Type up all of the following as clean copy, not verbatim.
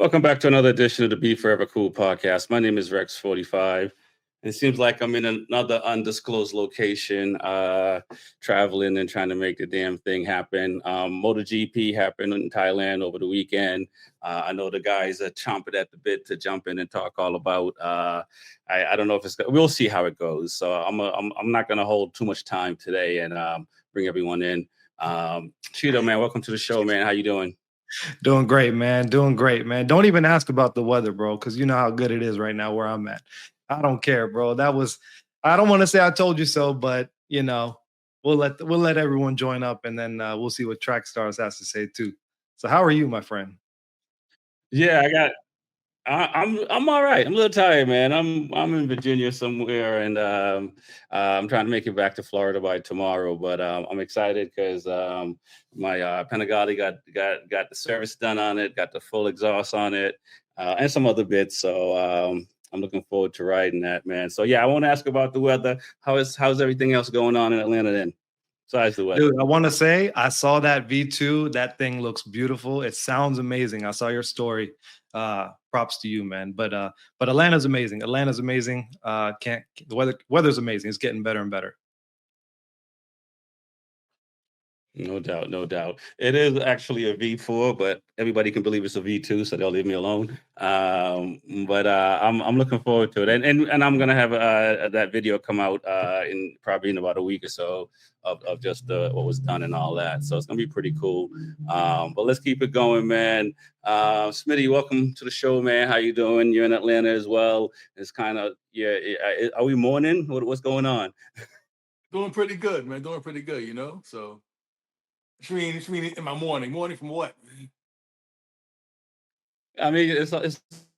Welcome back to another edition of the B4evaKool podcast. My name is Rex45. It seems like I'm in another undisclosed location, traveling and trying to make the damn thing happen. MotoGP happened in Thailand over the weekend. I know the guys are chomping at the bit to jump in and talk all about. I don't know if we'll see how it goes. So I'm not going to hold too much time today and bring everyone in. Cheeto, man, welcome to the show, man. How you doing? Doing great, man. Doing great, man. Don't even ask about the weather, bro, because you know how good it is right now where I'm at. I don't care, bro. I don't want to say I told you so, but we'll let everyone join up, and then we'll see what Track Stars has to say too. So how are you, my friend? Yeah, I'm all right. I'm a little tired, man. I'm in Virginia somewhere, and I'm trying to make it back to Florida by tomorrow. But I'm excited because my Panigale got the service done on it, got the full exhaust on it, and some other bits. So I'm looking forward to riding that, man. So yeah, I won't ask about the weather. How's everything else going on in Atlanta then? Besides the weather. Dude, I want to say I saw that V2. That thing looks beautiful. It sounds amazing. I saw your story. Props to you, man. But Atlanta's amazing. Atlanta's amazing. The weather's amazing. It's getting better and better. No doubt, no doubt. It is actually a V4, but everybody can believe it's a V2, so they'll leave me alone. But I'm looking forward to it, and I'm gonna have that video come out in probably in about a week or so of just what was done and all that. So it's gonna be pretty cool. But let's keep it going, man. Smitty, welcome to the show, man. How you doing? You're in Atlanta as well. It's kind of Are we morning? What's going on? Doing pretty good, man. Doing pretty good, So. Which mean in my morning. Morning from what? I mean, it's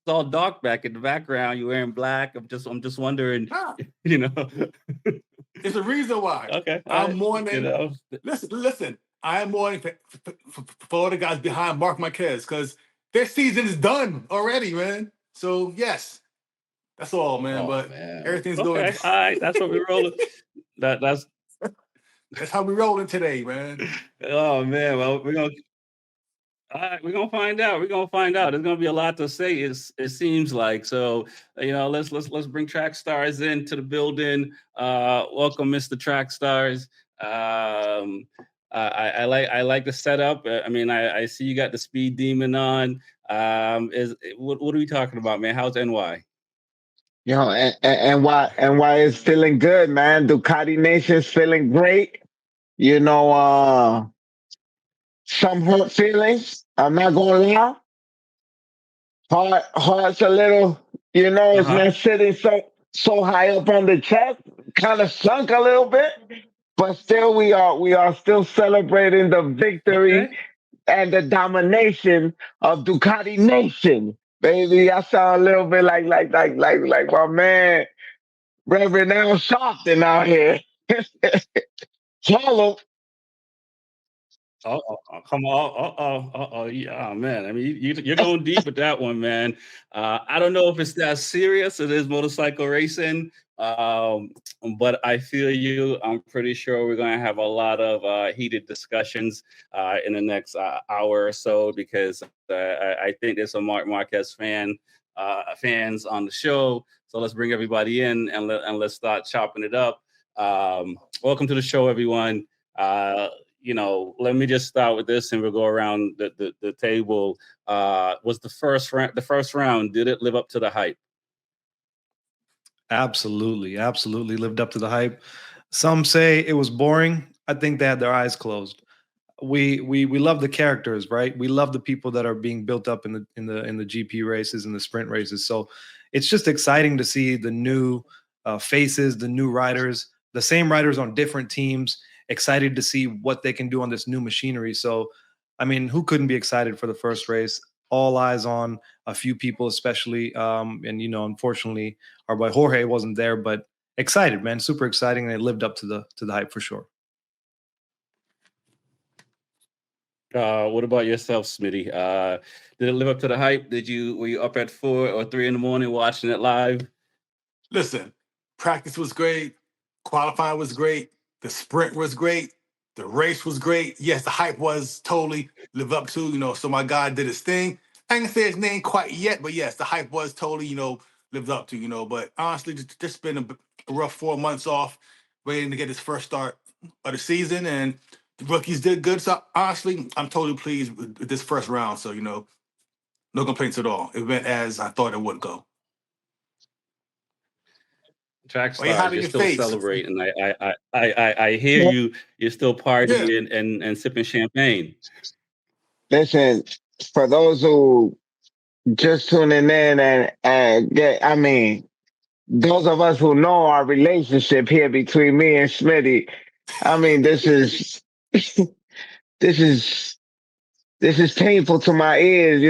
all dark back in the background. You're wearing black. I'm just wondering, It's a reason why. Okay. I'm mourning. Listen. I am mourning for all the guys behind Marc Marquez because their season is done already, man. So yes, that's all, man. Everything's going. All right, that's what we're rolling. That's how we're rolling today, man. Oh man, well we're gonna find out. We're gonna find out. There's gonna be a lot to say. It seems like so. Let's bring Track Stars into the building. Welcome, Mr. Track Stars. I like the setup. I mean, I see you got the Speed Demon on. What are we talking about, man? How's NY? NY is feeling good, man. Ducati Nation's feeling great. Some hurt feelings. I'm not gonna lie. Heart's a little, it's not sitting so high up on the chest, kind of sunk a little bit. But still, we are still celebrating the victory and the domination of Ducati Nation, baby. I sound a little bit like my man Reverend Al Sharpton out here. Follow. Come on. Yeah, man. I mean, you're going deep with that one, man. I don't know if it's that serious. It is motorcycle racing. But I feel you. I'm pretty sure we're going to have a lot of heated discussions in the next hour or so because I think there's some Marc Marquez fans on the show. So let's bring everybody in and let's start chopping it up. Welcome to the show, everyone. Let me just start with this and we'll go around the table. Was the first round, did it live up to the hype? Absolutely lived up to the hype. Some say it was boring. I think they had their eyes closed. We love the characters, right? We love the people that are being built up in the GP races and the sprint races. So it's just exciting to see the new faces, the new riders, the same riders on different teams. Excited to see what they can do on this new machinery. So, I mean, who couldn't be excited for the first race? All eyes on a few people, especially. Unfortunately, our boy Jorge wasn't there, but excited, man. Super exciting. And it lived up to the hype for sure. What about yourself, Smitty? Did it live up to the hype? Were you up at 4 or 3 in the morning watching it live? Listen, practice was great. Qualifying was great. The sprint was great. The race was great. Yes, the hype was totally live up to, so my guy did his thing. I ain't gonna say his name quite yet, but yes, the hype was totally, lived up to. But honestly, just been a rough 4 months off, waiting to get his first start of the season, and the rookies did good. So honestly, I'm totally pleased with this first round. So no complaints at all. It went as I thought it would go. Track Why you stars, hiding you're your still face? celebrating. I hear you. You're still Yeah. partying and sipping champagne. Listen, for those who just tuning in and I mean, those of us who know our relationship here between me and Smitty, I mean, this is this is this is painful to my ears.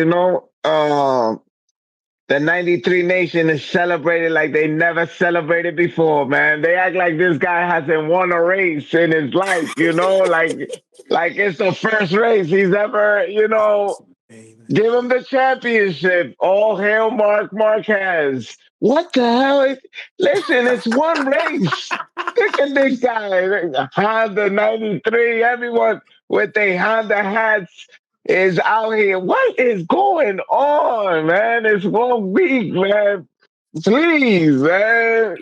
The 93 Nation is celebrated like they never celebrated before, man. They act like this guy hasn't won a race in his life, like it's the first race he's ever. Give him the championship. All hail Mark Marquez. What the hell? Listen, it's one race. Look at this guy. Honda 93. Everyone with their Honda hats is out here. What is going on, man? It's 1 week, man. Please, man.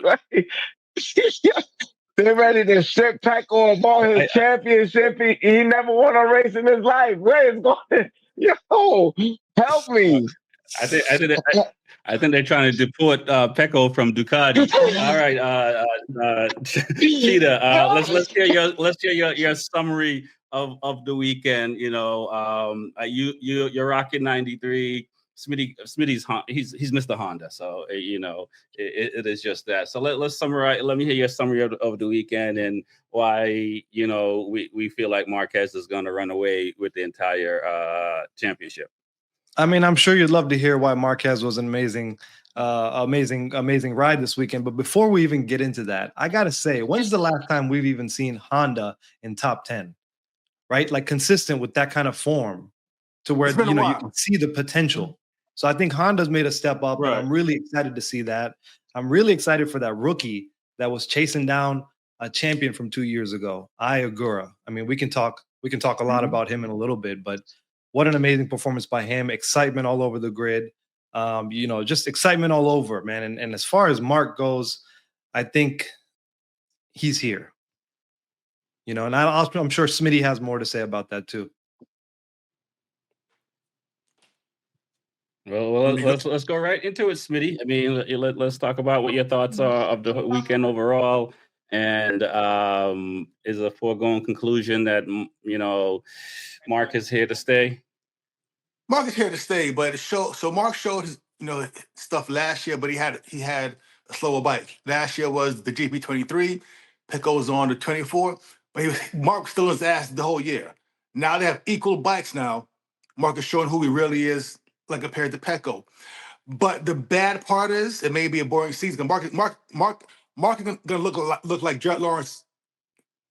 They're ready to strip Paco of all his I, championship. He never won a race in his life. Where is going? Yo, help me. I think I think I think they're trying to deport Pecco from Ducati. All right, Cheetah. Let's hear your summary of the weekend. You're rocking 93. Smitty's he's Mr. Honda, so it is just that. So let's summarize. Let me hear your summary of the weekend and why we feel like Marquez is going to run away with the entire championship. I mean, I'm sure you'd love to hear why Marquez was an amazing ride this weekend. But before we even get into that, I gotta say, when's the last time we've even seen Honda in top 10? Right, like consistent with that kind of form, to where you can see the potential. So I think Honda's made a step up, and I'm really excited to see that. I'm really excited for that rookie that was chasing down a champion from 2 years ago, Agura. I mean, we can talk a lot about him in a little bit, but what an amazing performance by him. Excitement all over the grid. Just excitement all over, man. And as far as Mark goes, I think he's here. And I'm sure Smitty has more to say about that too. Well, let's go right into it, Smitty. I mean, let's talk about what your thoughts are of the weekend overall, and is a foregone conclusion that Mark is here to stay. Mark is here to stay, but Mark showed his stuff last year, but he had a slower bike. Last year was the GP23. Pecco was on the 24, but Mark was still his ass the whole year. Now they have equal bikes now. Mark is showing who he really is, like compared to Pecco. But the bad part is it may be a boring season. Mark is gonna look like Jett Lawrence,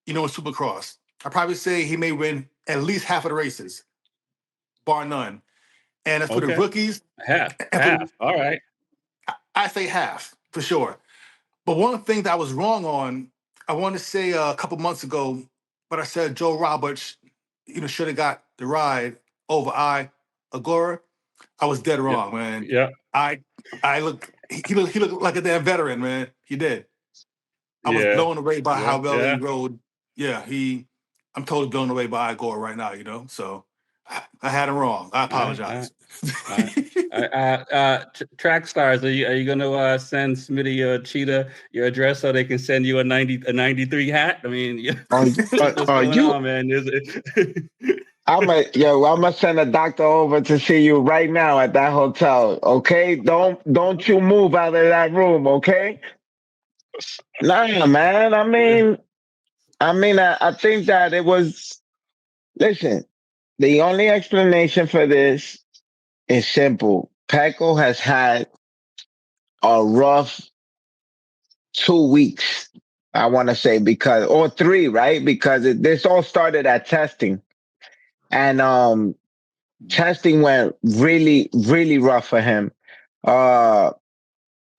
in Supercross. I probably say he may win at least half of the races, bar none. And as for the rookies, half. All right, I say half for sure. But one thing that I was wrong on, I want to say a couple months ago, but I said Joe Roberts, should have got the ride over Agura. I was dead wrong, man. Yeah. He looked like a damn veteran, man. He did. I was blown away by how well he rode. Yeah, I'm totally blown away by Agura right now, so I had him wrong. I apologize. Track stars, are you gonna send Smitty or Cheetah your address so they can send you a 93 hat? I mean, what's going on, man? I'm gonna send a doctor over to see you right now at that hotel. Okay, don't you move out of that room. Okay. Nah, man. I mean, I think that it was. Listen, the only explanation for this is simple. Pecco has had a rough 2 weeks, I want to say, or 3, right? Because this all started at testing. And testing went really, really rough for him.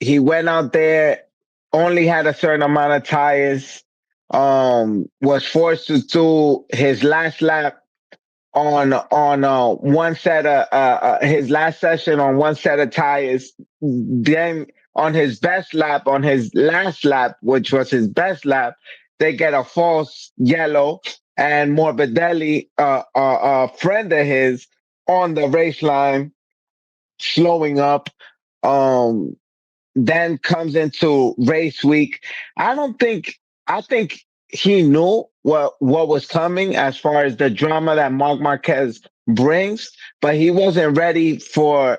He went out there, only had a certain amount of tires, was forced to do his last lap on one set of his last session on one set of tires. Then on his best lap, on his last lap, which was his best lap, they get a false yellow, and Morbidelli, a friend of his, on the race line, slowing up. Um, then comes into race week. I don't think. I think he knew what was coming as far as the drama that Marc Marquez brings, but he wasn't ready for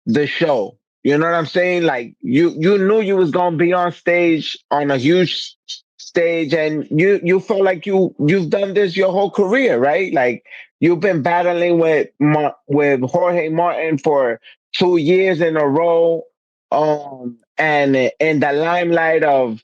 the show. You know what I'm saying? Like you knew you was gonna be on stage on a huge stage, and you felt like you've done this your whole career, right? Like you've been battling with Jorge Martin for 2 years in a row, and in the limelight of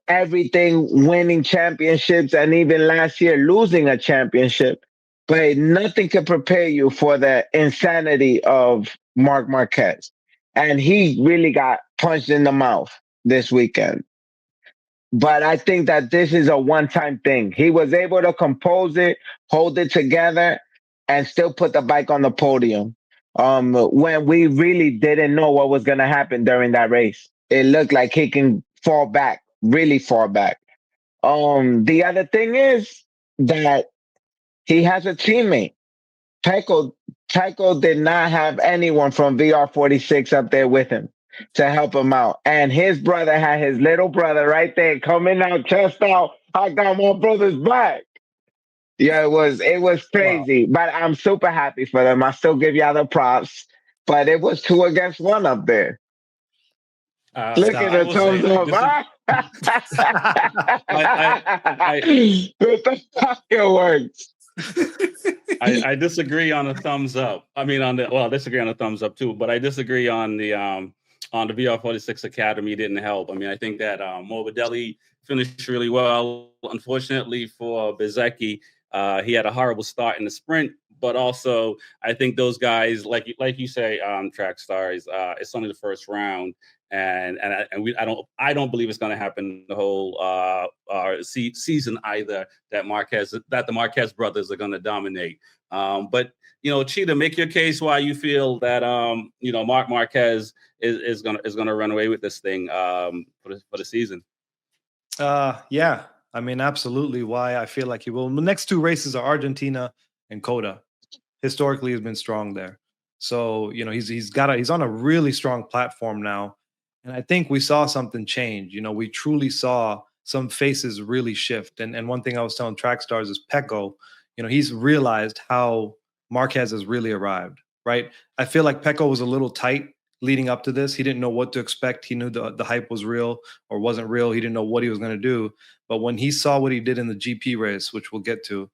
everything, winning championships, and even last year losing a championship. But nothing can prepare you for the insanity of Marc Marquez. And he really got punched in the mouth this weekend. But I think that this is a one-time thing. He was able to compose it, hold it together, and still put the bike on the podium. When we really didn't know what was going to happen during that race, it looked like he can fall back, really fall back. The other thing is that he has a teammate. Tycho did not have anyone from VR46 up there with him to help him out. And his brother had his little brother right there coming out, chest out. I got my brother's back. Yeah, it was crazy. But I'm super happy for them. I still give y'all the props. But it was 2-against-1 up there. Look at the thumbs up. With the fireworks. I disagree on the thumbs up. I mean, I disagree on the thumbs up too, but I disagree on the VR46 Academy didn't help. I mean, I think that Morbidelli finished really well. Unfortunately for Bezecchi, he had a horrible start in the sprint, but also I think those guys, like you say, track stars, it's only the first round. And I don't believe it's going to happen the whole season either. That the Marquez brothers are going to dominate. But Cheetah, make your case why you feel that Marc Marquez is going to run away with this thing for the season. Yeah, I mean, absolutely. Why I feel like he will. The next two races are Argentina and Coda. Historically, has been strong there. So he's on a really strong platform now. And I think we saw something change. We truly saw some faces really shift. And one thing I was telling track stars is Pecco, he's realized how Marquez has really arrived, right? I feel like Pecco was a little tight leading up to this. He didn't know what to expect. He knew the hype was real or wasn't real. He didn't know what he was going to do. But when he saw what he did in the GP race, which we'll get to,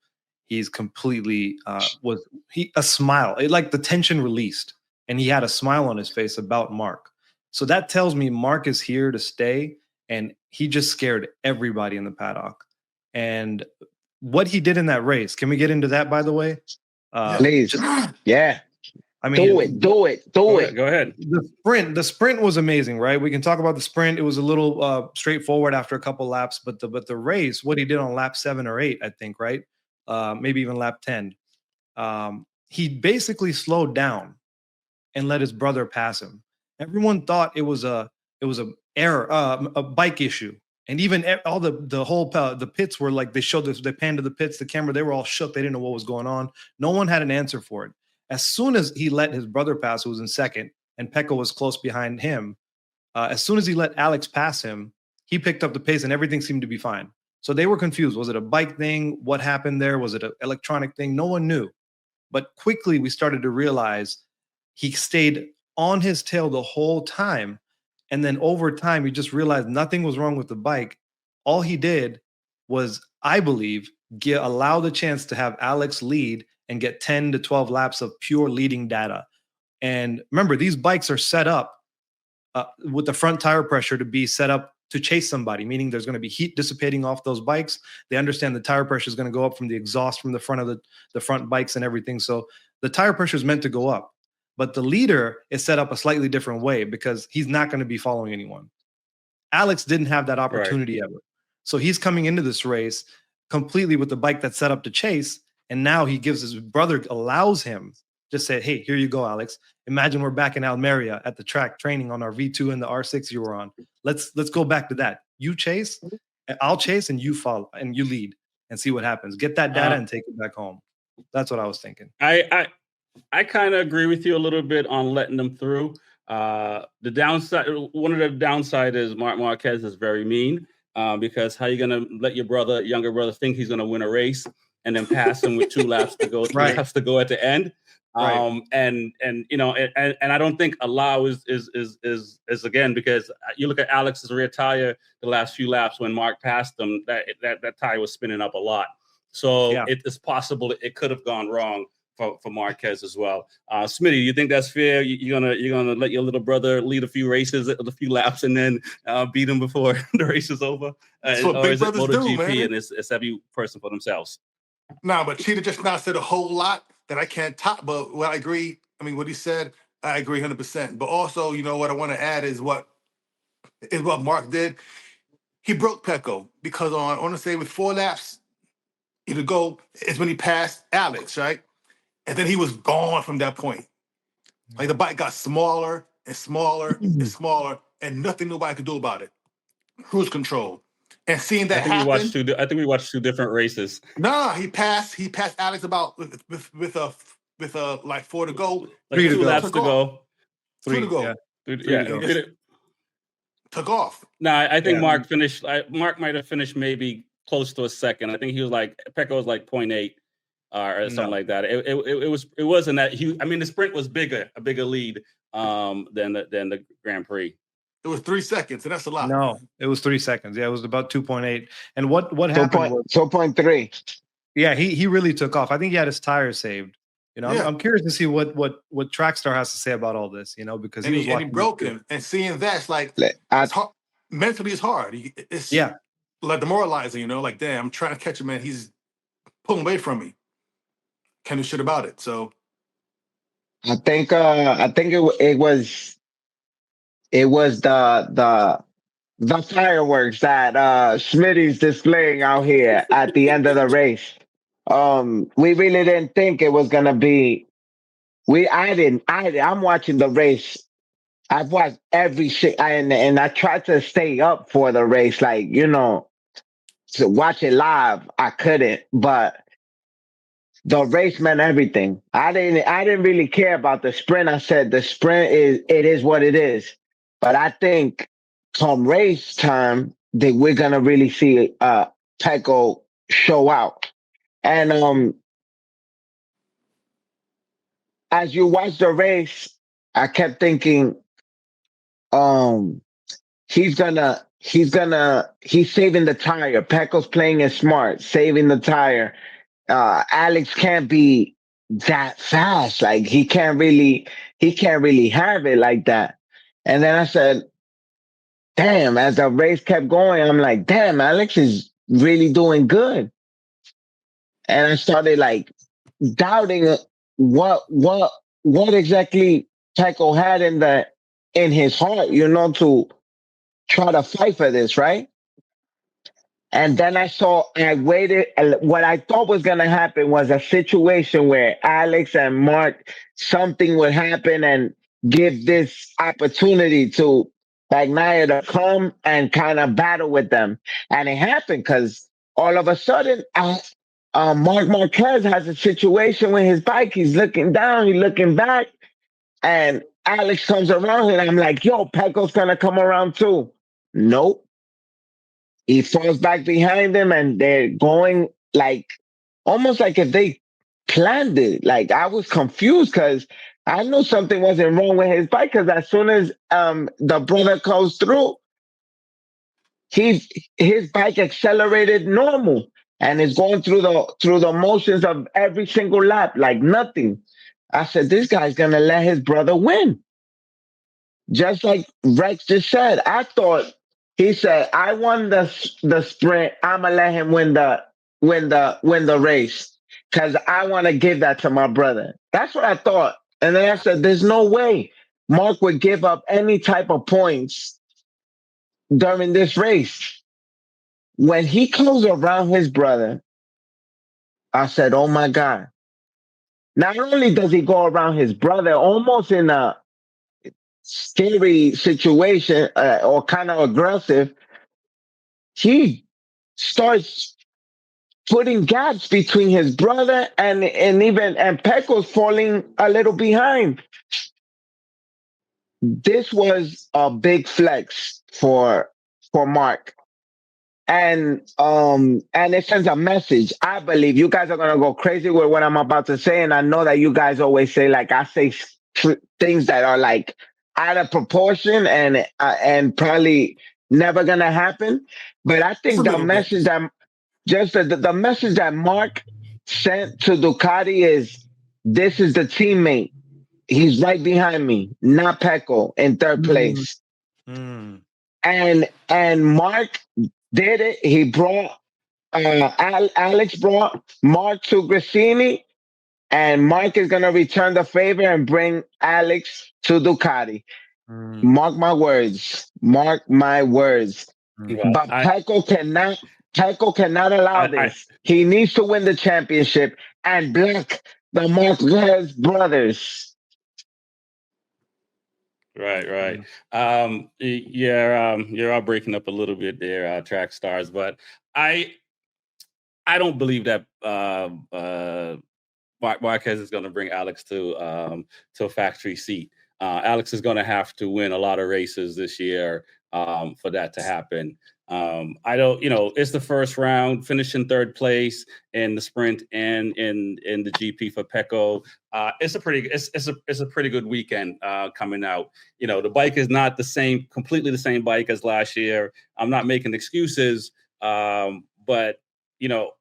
he's completely a smile. Like the tension released and he had a smile on his face about Marc. So that tells me Marc is here to stay, and he just scared everybody in the paddock. And what he did in that race, can we get into that, by the way? Please. Yeah. I mean, do it. Go ahead. The sprint was amazing, right? We can talk about the sprint. It was a little straightforward after a couple laps, but the race, what he did on lap 7 or 8, I think, right? Maybe even lap 10. He basically slowed down and let his brother pass him. Everyone thought it was a error, a bike issue, and even all the pits were like they panned to the pits, the camera, they were all shook. They didn't know what was going on. No one had an answer for it. As soon as he let his brother pass, who was in second, and Pecco was close behind him, as soon as he let Alex pass him, he picked up the pace and everything seemed to be fine. So they were confused. Was it a bike thing? What happened there? Was it an electronic thing? No one knew. But quickly we started to realize he stayed on his tail the whole time. And then over time, he just realized nothing was wrong with the bike. All he did was, I believe, allow the chance to have Alex lead and get 10 to 12 laps of pure leading data. And remember, these bikes are set up with the front tire pressure to be set up to chase somebody, meaning there's going to be heat dissipating off those bikes. They understand the tire pressure is going to go up from the exhaust from the front of the front bikes and everything. So the tire pressure is meant to go up. But the leader is set up a slightly different way because he's not going to be following anyone. Alex didn't have that opportunity ever. So he's coming into this race completely with the bike that's set up to chase, And now he gives his brother, allows him, just said, hey, here you go, Alex. Imagine we're back in Almeria at the track training on our V2 and the R6 you were on. Let's go back to that. You chase, I'll chase, and you follow, and you lead, and see what happens. Get that data and take it back home. That's what I was thinking. I kind of agree with you a little bit on letting them through. The downside, one of the downside is Marc Marquez is very mean, because how you gonna let your younger brother, think he's gonna win a race and then pass him with 2 laps to go, 3 laps to go at the end? And you know, and I don't think allow is again, because you look at Alex's rear tire the last few laps when Mark passed him, that tire was spinning up a lot. So it's possible it could have gone wrong for Marquez as well. Smitty, you think that's fair? You're gonna let your little brother lead a few races, a few laps, and then beat him before the race is over? Or is it MotoGP and it's every person for themselves? Nah, but Cheetah just now said a whole lot that I can't top. But what I agree, I mean, what he said, I agree 100%. But also, you know, what I want to add is what Mark did. He broke Pecco because I want to say with 4 laps to go is when he passed Alex, right? And then he was gone from that point. Like the bike got smaller and smaller and smaller, and nothing nobody could do about it. Cruise control. And seeing that happen, I think we watched 2 different races. Nah, he passed Alex about with like 4 to go. Like 2 laps to go. 3 to go. Yeah. Took off. No, I think Mark finished. Mark might have finished maybe close to a second. I think he was like Pecco was like 0.8 or something like that. It wasn't that huge. I mean, the sprint was a bigger lead than the Grand Prix. It was 3 seconds, and that's a lot. No, it was 3 seconds. Yeah, it was about 2.8. And what happened was 2.3. Yeah, he really took off. I think he had his tires saved. You know, I'm curious to see what Trackstar has to say about all this. You know, because he broke him, and seeing that's like it's hard. Mentally, it's hard. It's like demoralizing. You know, like damn, I'm trying to catch him, man. He's pulling away from me. Can't do shit about it. So, I think it was the fireworks that Smitty's displaying out here at the end of the race. We really didn't think it was gonna be. I'm watching the race. I've watched every shit, and I tried to stay up for the race, like, you know, to watch it live. I couldn't, but the race meant everything. I didn't really care about the sprint. I said the sprint is what it is. But I think come race time that we're gonna really see Pecco show out. And as you watch the race, I kept thinking, he's saving the tire. Pecco's playing it smart, saving the tire. Alex can't be that fast. Like he can't really have it like that. And then I said, damn, as the race kept going, I'm like, damn, Alex is really doing good. And I started like doubting what exactly Pecco had in his heart, you know, to try to fight for this, right? And then I waited. What I thought was going to happen was a situation where Alex and Mark, something would happen and give this opportunity to Bagnaia to come and kind of battle with them. And it happened because all of a sudden, Mark Marquez has a situation with his bike. He's looking down, he's looking back, and Alex comes around and I'm like, yo, Pecco's going to come around too. Nope. He falls back behind him and they're going like almost like if they planned it. Like I was confused because I knew something wasn't wrong with his bike because as soon as the brother goes through, his bike accelerated normal and is going through the motions of every single lap like nothing. I said, this guy's gonna let his brother win. Just like Rex just said, I thought he said, I won the sprint. I'ma let him win the race. Cause I want to give that to my brother. That's what I thought. And then I said, there's no way Mark would give up any type of points during this race. When he goes around his brother I said, oh my God. Not only does he go around his brother almost in a scary situation or kind of aggressive, he starts putting gaps between his brother and Pecco's falling a little behind. This was a big flex for Mark. And it sends a message. I believe you guys are gonna go crazy with what I'm about to say, and I know that you guys always say like I say things that are like out of proportion and probably never gonna happen. But I Just a think the little bit. message that the message that Mark sent to Ducati is this is the teammate. He's right behind me, not Pecco in third Mm, place. mm, And Mark did it. He brought Alex brought Mark to Grassini, and Mark is gonna return the favor and bring Alex to Ducati. mm, Mark my words. Mark my words. mm. Well, But Pecco cannot allow I this. He needs to win the championship and block the Marquez brothers. right. Mm. Yeah, you're all breaking up a little bit there, track stars, but I I don't believe that Marquez is going to bring Alex to a factory seat. Alex is going to have to win a lot of races this year for that to happen. I don't, it's the first round, finishing third place in the sprint and in the GP for Pecco. It's a pretty good weekend coming out. The bike is not completely the same bike as last year. I'm not making excuses, but you know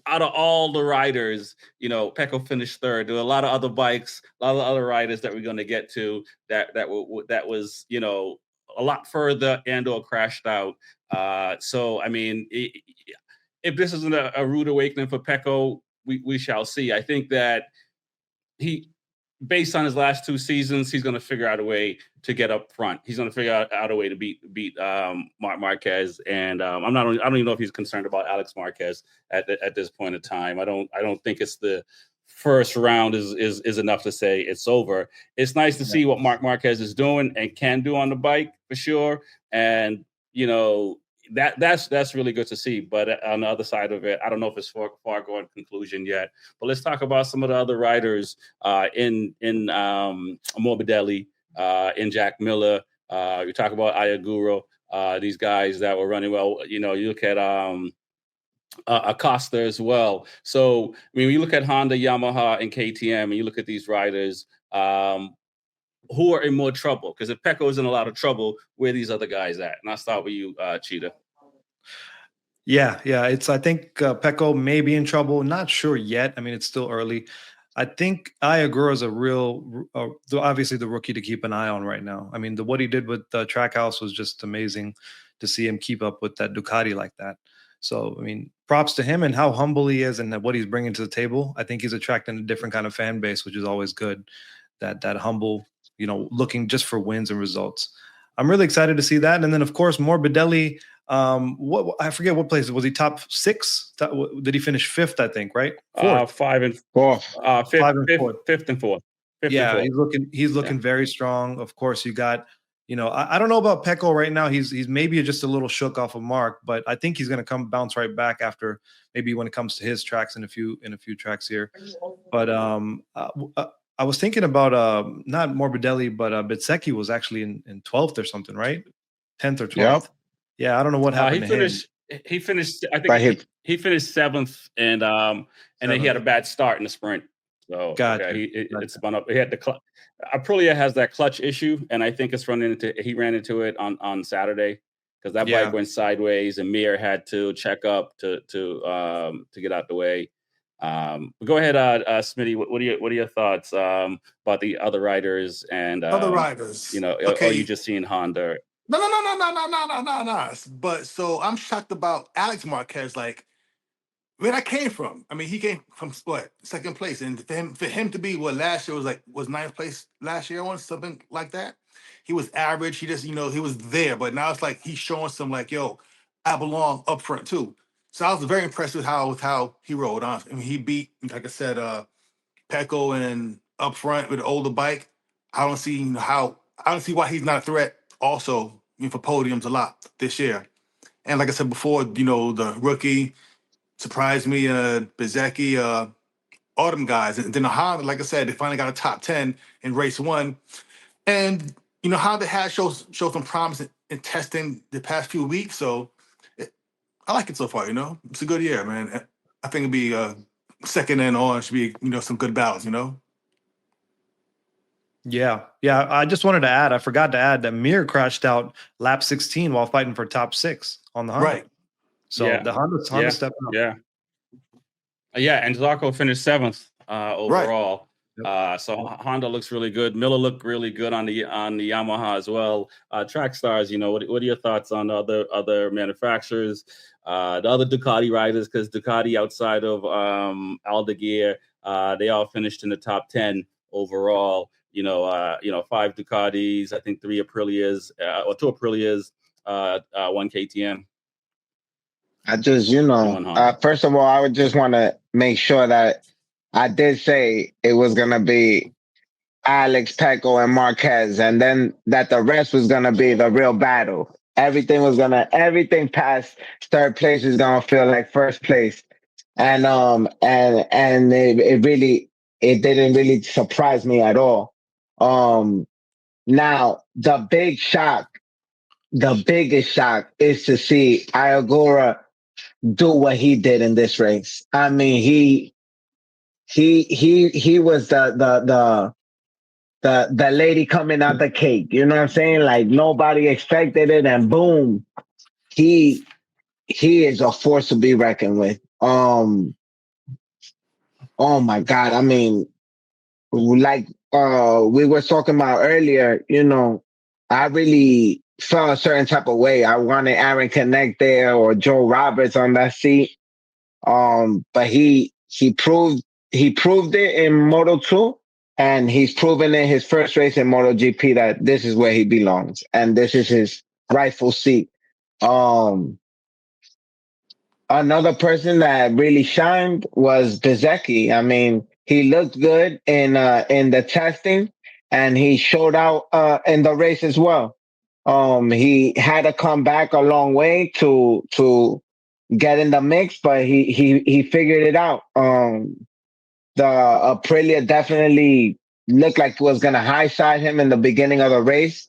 out of all the riders, Pecco finished third. There were a lot of other bikes, a lot of other riders that we're going to get to that was a lot further and/or crashed out. So I mean, if this isn't a rude awakening for Pecco, we shall see. I think that he based on his last two seasons, he's going to figure out a way to get up front. He's going to figure out a way to beat Mark Marquez, and I don't even know if he's concerned about Alex Marquez at this point in time. I don't think it's the first round is enough to say it's over. It's nice to see what Mark Marquez is doing and can do on the bike for sure, and that's really good to see. But on the other side of it, I don't know if it's far going conclusion yet. But let's talk about some of the other riders in Morbidelli, in Jack Miller. You talk about Ayaguro, these guys that were running well. You look at Acosta as well. So I mean, when you look at Honda, Yamaha, and KTM, and you look at these riders. Who are in more trouble? Because if Pecco is in a lot of trouble, where are these other guys at? And I'll start with you, Cheetah. Yeah. I think Pecco may be in trouble. Not sure yet. I mean, it's still early. I think Ayaguro is obviously the rookie to keep an eye on right now. I mean, what he did with Trackhouse was just amazing to see him keep up with that Ducati like that. So, I mean, props to him and how humble he is and what he's bringing to the table. I think he's attracting a different kind of fan base, which is always good. That humble, looking just for wins and results. I'm really excited to see that. And then, of course, Morbidelli. I forget what place was he? Top 6? Did he finish 5th? I think, right? 4th. 5 and 4th. 5 and 4th. 5th and 4th. Yeah, he's looking very strong. Of course, you got. I don't know about Pecco right now. He's maybe just a little shook off of Mark, but I think he's going to bounce right back after maybe when it comes to his tracks in a few tracks here. But I was thinking about not Morbidelli, but Bezzecchi was actually in 12th or something, right? 10th or 12th. Yep. Yeah, I don't know what happened. He finished. I think he finished 7th, and then he had a bad start in the sprint. So it spun up. He had Aprilia has that clutch issue, and I think he ran into it on Saturday because that bike went sideways, and Mir had to check up to get out the way. Go ahead, Smitty. What are your thoughts about the other riders and other riders? Okay. Are you just seeing Honda? No. But so I'm shocked about Alex Marquez. Like where that came from. I mean, he came from second place, and for him to be what last year was 9th place last year or something like that. He was average. He just he was there, but now it's like he's showing some like, yo, I belong up front too. So I was very impressed with how he rode on. I mean, he beat, like I said, Pecco, and up front with the older bike. I don't see why he's not a threat also, for podiums a lot this year. And like I said before, the rookie surprised me, Bezecchi, all them guys. And then the Honda, like I said, they finally got a top 10 in race 1. And Honda has showed some promise in testing the past few weeks. So I like it so far, It's a good year, man. I think it'll be second and on should be, some good battles, Yeah. I just wanted to add, I forgot to add that Mir crashed out lap 16 while fighting for top 6 on the Honda. Right. So the Honda stepped up. And Zarco finished 7th overall. Right. So Honda looks really good. Miller looked really good on the Yamaha as well. Track stars, what are your thoughts on other manufacturers, the other Ducati riders? Because Ducati, outside of Aldeguer, they all finished in the top 10 overall. 5 Ducatis, I think 3 Aprilias, or 2 Aprilias, 1 KTM. I just, first of all, I would just want to make sure that I did say it was going to be Alex, Pecco, and Marquez, and then that the rest was going to be the real battle. Everything past third place is going to feel like first place. And it didn't really surprise me at all. Now the biggest shock is to see Ayagura do what he did in this race. I mean, he was the lady coming out the cake. You know what I'm saying? Like nobody expected it, and boom, he is a force to be reckoned with. Oh my God! I mean, like we were talking about earlier, I really felt a certain type of way. I wanted Aaron Connect there or Joe Roberts on that seat. But he proved it in Moto2, and he's proven in his first race in MotoGP that this is where he belongs and this is his rightful seat. Another person that really shined was Bezecchi. I mean, he looked good in the testing, and he showed out in the race as well. He had to come back a long way to get in the mix, but he figured it out. The Aprilia definitely looked like it was gonna high side him in the beginning of the race.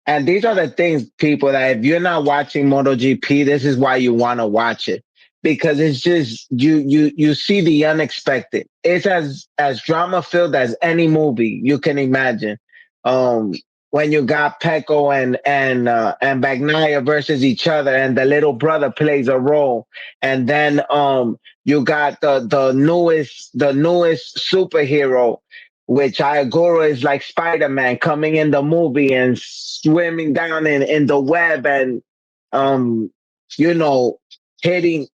And these are the things, people, that if you're not watching MotoGP, this is why you want to watch it, because it's just you see the unexpected. It's as drama filled as any movie you can imagine. When you got Pecco and Bagnaia versus each other, and the little brother plays a role, and then you got the newest superhero, which Ayagura is like Spider-Man coming in the movie and swimming down in the web and, hitting,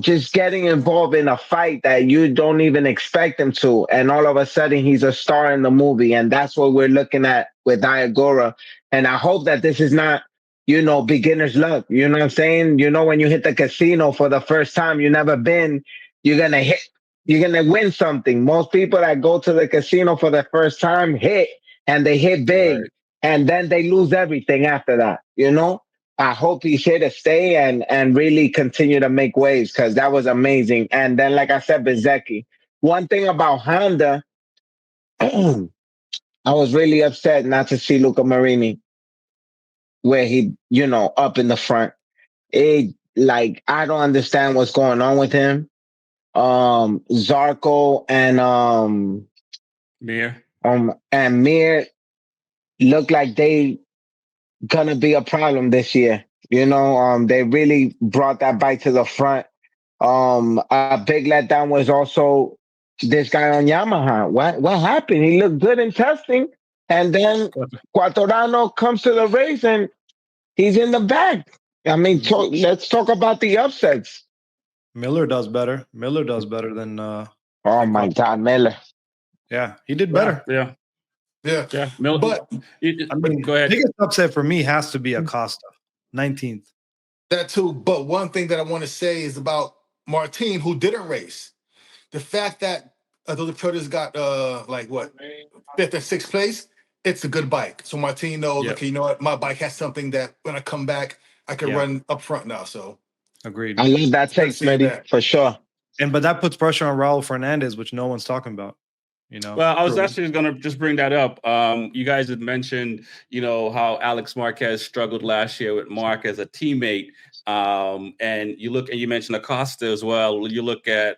just getting involved in a fight that you don't even expect him to. And all of a sudden he's a star in the movie. And that's what we're looking at with Ayagura. And I hope that this is not, beginner's luck. You know what I'm saying? When you hit the casino for the first time, you've never been, you're going to win something. Most people that go to the casino for the first time hit, and they hit big, right, and then they lose everything after that. I hope he's here to stay and really continue to make waves, because that was amazing. And then, like I said, Bezecchi. One thing about Honda, I was really upset not to see Luca Marini where he, up in the front. I don't understand what's going on with him. Zarco and Mir look like they gonna be a problem this year. They really brought that bike to the front. A big letdown was also this guy on Yamaha. What happened? He looked good in testing, and then Quartararo comes to the race and he's in the back. I mean, let's talk about the upsets. Miller does better. Miller does better than. Oh my God, Miller! Yeah, he did better. Yeah. Miller, but go ahead. Biggest upset for me has to be Acosta, 19th. That too. But one thing that I want to say is about Martin, who didn't race. The fact that those Predators got like what 5th and 6th place, it's a good bike. So Martin knows, Yep. okay, you know what, my bike has something that when I come back, I can run up front now. So agreed. I love that take, Smitty, for sure. But that puts pressure on Raul Fernandez, which no one's talking about. You know. Well, I was actually going to just bring that up. You guys had mentioned, how Alex Marquez struggled last year with Mark as a teammate. And you mentioned Acosta as well. You look at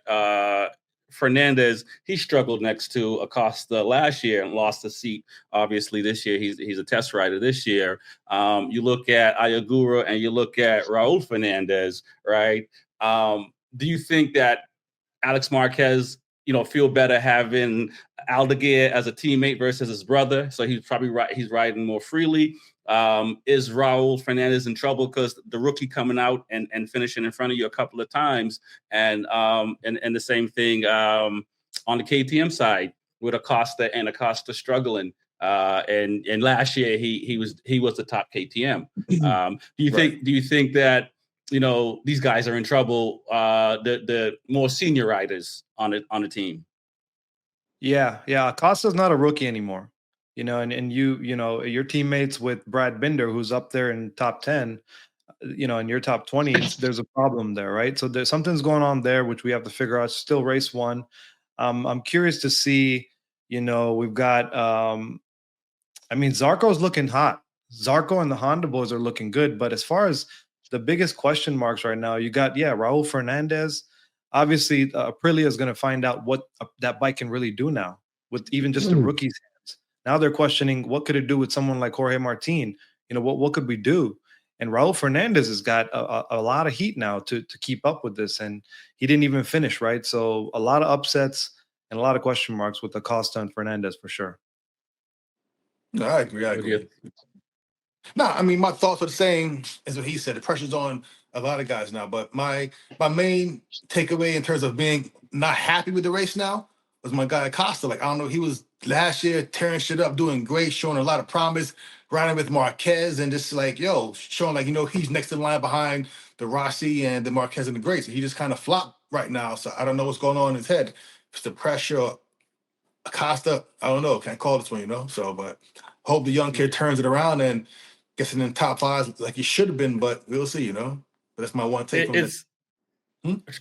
Fernandez, he struggled next to Acosta last year and lost the seat. Obviously, this year he's a test rider this year. You look at Ayagura and you look at Raul Fernandez, right? Do you think that Alex Marquez, feel better having Aldeguer as a teammate versus his brother? So he's probably he's riding more freely. Is Raul Fernandez in trouble because the rookie coming out and finishing in front of you a couple of times? And the same thing on the KTM side with Acosta struggling. And last year he was the top KTM. Do you think that these guys are in trouble? The more senior riders on the team. Yeah. Acosta's not a rookie anymore. And your teammates with Brad Binder, who's up there in top 10, in your top 20, there's a problem there, right? So there's something's going on there, which we have to figure out. Still race one. I'm curious to see, we've got, Zarco's looking hot. Zarco and the Honda boys are looking good. But as far as the biggest question marks right now, you got, Raul Fernandez. Obviously, Aprilia is going to find out what that bike can really do now with even just the rookies' hands. Now they're questioning what could it do with someone like Jorge Martin? What could we do? And Raul Fernandez has got a lot of heat now to keep up with this. And he didn't even finish, right? So a lot of upsets and a lot of question marks with Acosta and Fernandez for sure. No, I agree. No, my thoughts are the same as what he said. The pressure's on a lot of guys now. But my main takeaway in terms of being not happy with the race now was my guy Acosta. Like, I don't know, he was last year tearing shit up, doing great, showing a lot of promise, riding with Marquez, and just like, showing like, he's next in line behind the Rossi and the Marquez and the Greats. He just kind of flopped right now. So I don't know what's going on in his head. It's the pressure. Acosta, I don't know. Can't call this one, So, but hope the young kid turns it around and gets in the top 5 like he should have been, but we'll see, But that's my one take on this.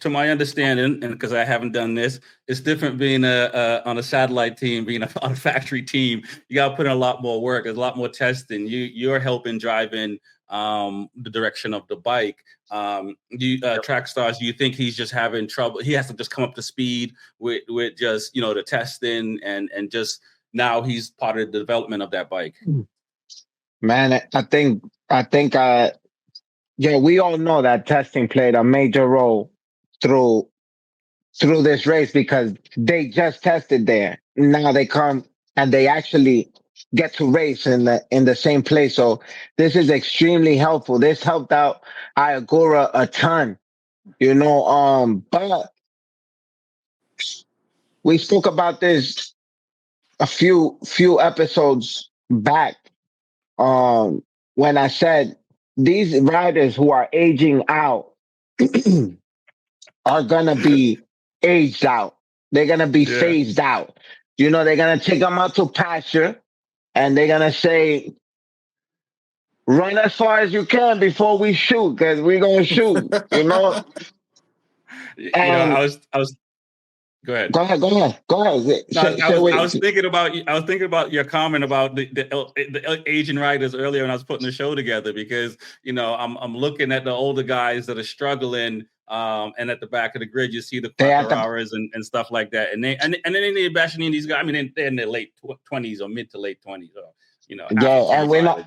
To my understanding, and because I haven't done this, it's different being on a satellite team, being on a factory team. You got to put in a lot more work. There's a lot more testing. You're helping drive in the direction of the bike. Track stars, do you think he's just having trouble? He has to just come up to speed with just the testing and just now he's part of the development of that bike. Man, I think we all know that testing played a major role through this race because they just tested there. Now they come and they actually get to race in the same place. So this is extremely helpful. This helped out Ayagura a ton, but we spoke about this a few episodes back. When I said these riders who are aging out are gonna be aged out. They're gonna be phased out. They're gonna take them out to pasture and they're gonna say, run as far as you can before we shoot, because we're gonna shoot, I was Go ahead. Go ahead. No, I was thinking about your comment about the Asian riders earlier when I was putting the show together because I'm looking at the older guys that are struggling, and at the back of the grid you see the Quattararas and stuff like that, and then they bashing in these guys. They're in their late 20s or mid to late 20s, and we're not.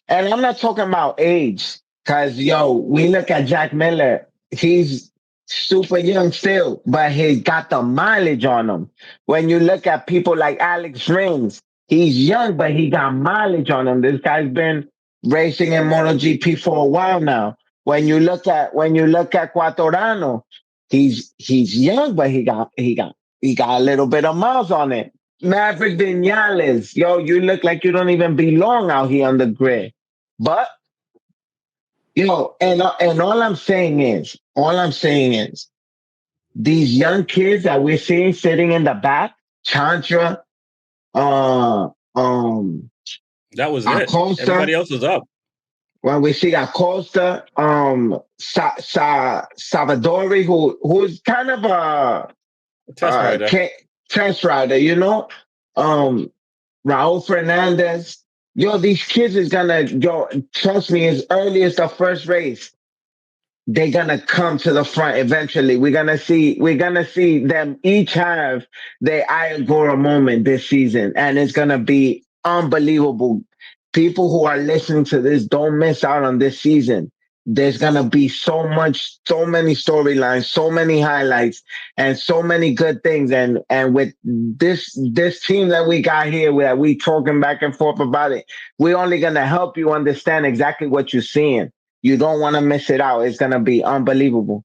And I'm not talking about age, because we look at Jack Miller. He's super young still, but he got the mileage on him. When you look at people like Alex Rins, he's young, but he got mileage on him. This guy's been racing in MotoGP for a while now. When you look at Quattorano, he's young, but he got a little bit of miles on it. Maverick Vinales, you look like you don't even belong out here on the grid. But and all I'm saying is these young kids that we're seeing sitting in the back, Chandra, uh, um, That was it. Acosta. Everybody else was up. When we see Acosta, Salvadori, who's kind of Test rider. test rider, you know, um, Raul Fernandez. Yo, these kids is gonna yo. Trust me, as early as the first race, they're gonna come to the front eventually. We're gonna see them each have their Ayagora moment this season, and it's gonna be unbelievable. People who are listening to this, don't miss out on this season. There's gonna be so many storylines, so many highlights, and so many good things. And with this team that we got here, that we talking back and forth about it, we're only gonna help you understand exactly what you're seeing. You don't want to miss it out. It's gonna be unbelievable.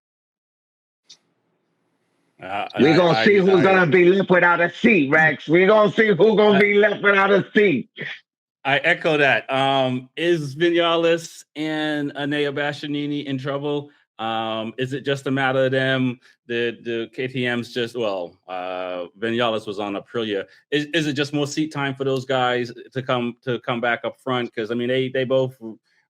We're gonna see who's gonna be left without a seat, Rex. We're gonna see who's gonna be left without a seat. I echo that. Is Vinales and Anea Bastianini in trouble? Is it just a matter of them? The KTM's just Vinales was on Aprilia. Is it just more seat time for those guys to come back up front? Because I mean, they both.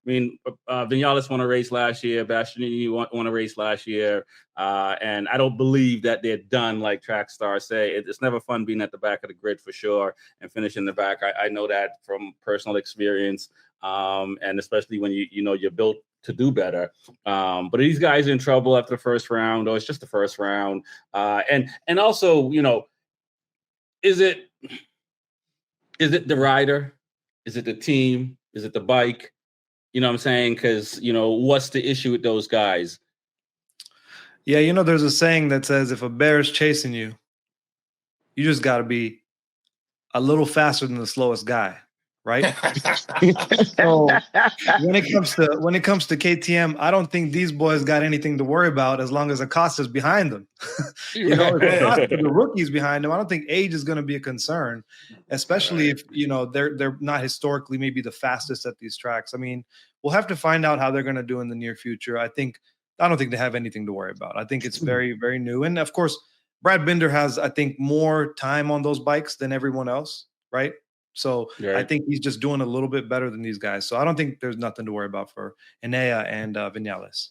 Vinales won a race last year. Bastianini won a race last year. And I don't believe that they're done like track stars say. It's never fun being at the back of the grid for sure and finishing the back. I know that from personal experience, and especially when you're built to do better. But these guys are in trouble after the first round, or it's just the first round. And also, is it the rider? Is it the team? Is it the bike? You know what I'm saying? Because, what's the issue with those guys? Yeah, there's a saying that says if a bear is chasing you, you just got to be a little faster than the slowest guy, right? So when it comes to KTM, I don't think these boys got anything to worry about as long as Acosta's behind them. If Acosta, the rookies behind them, I don't think age is going to be a concern, especially if they're not historically maybe the fastest at these tracks. I mean, we'll have to find out how they're going to do in the near future. I don't think they have anything to worry about. I think it's very, very new. And of course, Brad Binder has, I think, more time on those bikes than everyone else, right? So I think he's just doing a little bit better than these guys. So I don't think there's nothing to worry about for Enea and Vinales.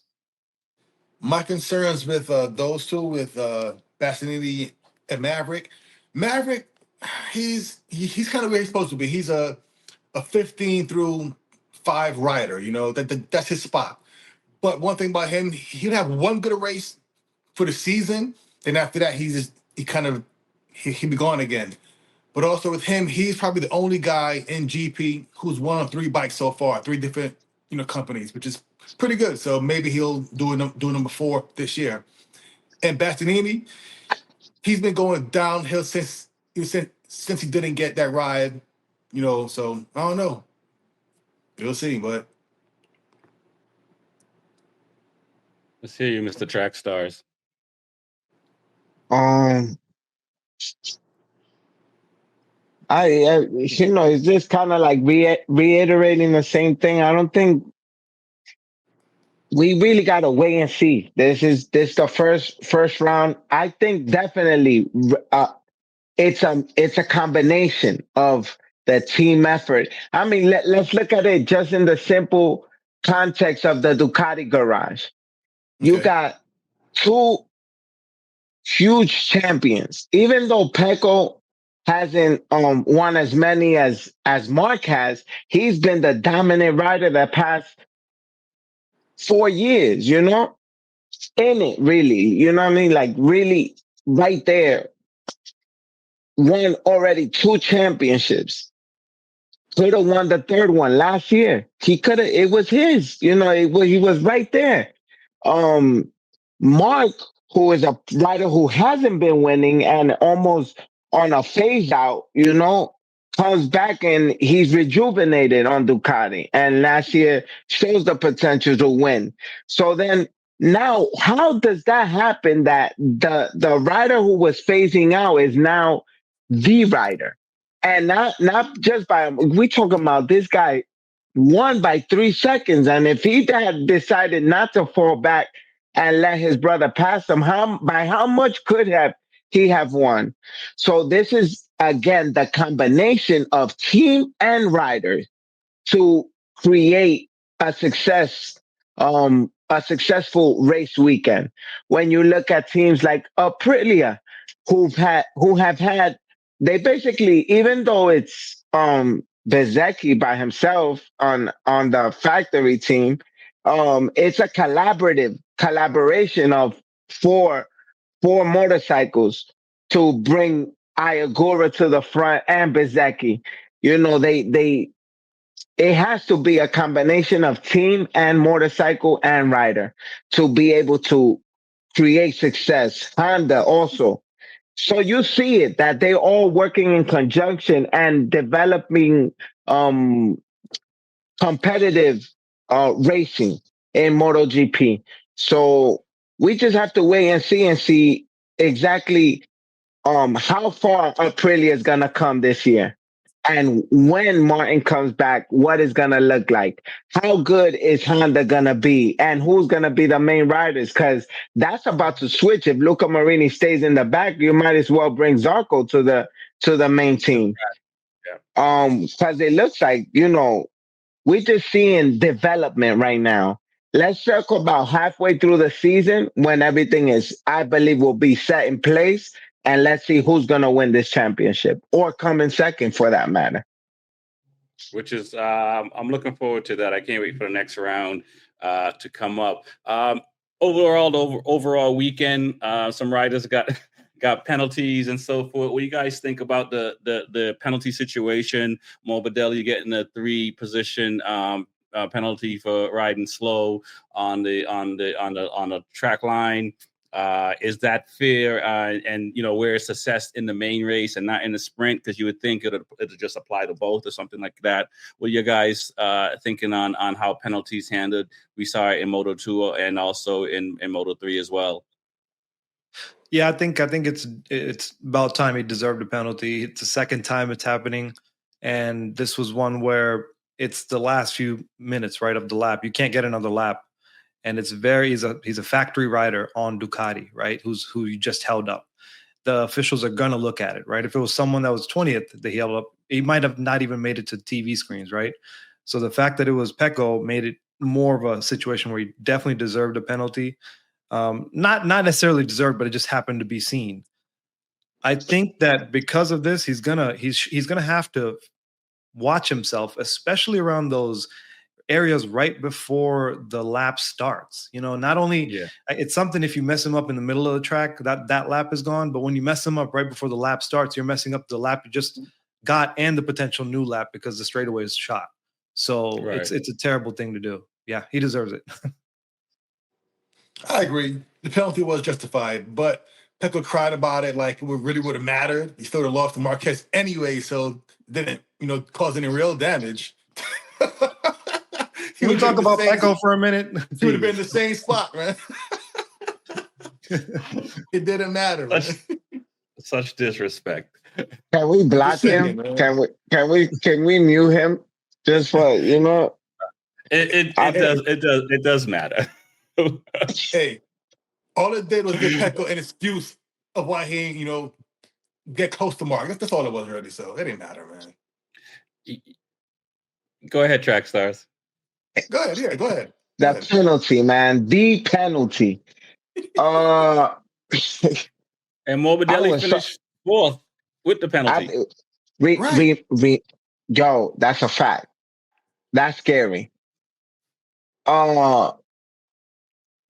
My concerns with those two, with Bastianini and Maverick. Maverick, he's kind of where he's supposed to be. He's a 15 through 5 rider. That's his spot. But one thing about him, he'd have one good race for the season. Then after that, he'd be gone again. But also with him, he's probably the only guy in GP who's won on 3 bikes so far, 3 different companies, which is pretty good. So maybe he'll do number 4 this year. And Bastianini, he's been going downhill since he didn't get that ride. So I don't know. We'll see, but. Let's hear you, Mr. Track Stars. It's just kind of like reiterating the same thing. I don't think we really got to wait and see. This the first round. I think definitely it's a combination of the team effort. I mean, let's look at it just in the simple context of the Ducati garage. You got 2 huge champions. Even though Pecco hasn't won as many as Mark has, he's been the dominant rider the past 4 years, in it, really. You know what I mean? Like, really right there. Won already 2 championships. Could have won the 3rd one last year. He could have, it was his, he was right there. Mark, who is a rider who hasn't been winning and almost on a phase out, comes back and he's rejuvenated on Ducati. And last year shows the potential to win. So then now, how does that happen that the rider who was phasing out is now the rider? And not just we talking about this guy won by 3 seconds. And if he had decided not to fall back and let his brother pass him, by how much could have he have won? So this is again the combination of team and riders to create a a successful race weekend. When you look at teams like Aprilia, who have had, they basically, even though it's Bezecchi by himself on the factory team, it's a collaboration of four motorcycles to bring Iagora to the front and Bezecchi. You know, they it has to be a combination of team and motorcycle and rider to be able to create success. Honda also. So you see it that they're all working in conjunction and developing competitive racing in MotoGP. So we just have to wait and see exactly how far Aprilia is gonna come this year. And when Martin comes back, what is gonna look like? How good is Honda gonna be? And who's gonna be the main riders? Because that's about to switch. If Luca Marini stays in the back, you might as well bring Zarco to the main team. Yeah. Because it looks like, we're just seeing development right now. Let's circle about halfway through the season when everything is, I believe, will be set in place. And let's see who's going to win this championship or come in second for that matter. Which is, I'm looking forward to that. I can't wait for the next round to come up. Overall weekend, some riders got penalties and so forth. What do you guys think about the penalty situation? Morbidelli getting a 3 position penalty for riding slow on the track line. Is that fair? And where it's assessed in the main race and not in the sprint, because you would think it'll just apply to both or something like that. What are you guys thinking on how penalties handled? We saw it in Moto2 and also in Moto3 as well. Yeah, I think it's about time he deserved a penalty. It's the second time it's happening, and this was one where it's the last few minutes, right, of the lap. You can't get another lap, and he's a factory rider on Ducati, right, who you just held up. The officials are gonna look at it, right? If it was someone that was 20th that he held up, he might have not even made it to TV screens, right? So the fact that it was Pecco made it more of a situation where he definitely deserved a penalty. Not necessarily deserved, but it just happened to be seen. I think that because of this, he's gonna have to watch himself, especially around those areas right before the lap starts. Not only it's something if you mess him up in the middle of the track, that lap is gone, but when you mess him up right before the lap starts, you're messing up the lap you just got and the potential new lap because the straightaway is shot. So it's a terrible thing to do. Yeah, he deserves it. I agree. The penalty was justified, but Pecco cried about it like it really would have mattered. He still would have lost to Marquez anyway, so it didn't cause any real damage. Can we talk about Pecco for a minute? He would have been in the same spot, man. It didn't matter. Such disrespect. Can we block him? Man. Can we mute him? Just for It does matter. Hey, all it did was give Pecco an excuse of why he, get close to Mark. That's all it was really. So it didn't matter, man. Go ahead, Track Stars. Go ahead. Yeah, go ahead. Penalty, man. The penalty. And Morbidelli finished 4th with the penalty. Yo, that's a fact. That's scary.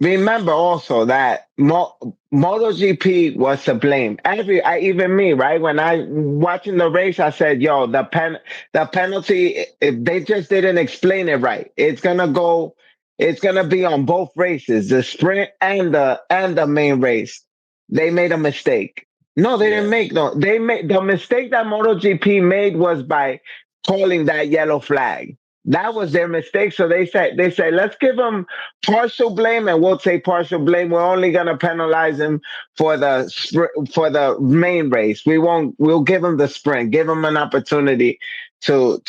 Remember also that MotoGP was to blame. Even me, right? When I watching the race, I said, "Yo, the penalty. If they just didn't explain it right, it's gonna be on both races, the sprint and the main race. They made a mistake. No, they didn't make no. They made the mistake that MotoGP made was by calling that yellow flag. That was their mistake. So they said, let's give them partial blame and we'll take partial blame. We're only going to penalize him for the main race. We'll give him the sprint, give him an opportunity to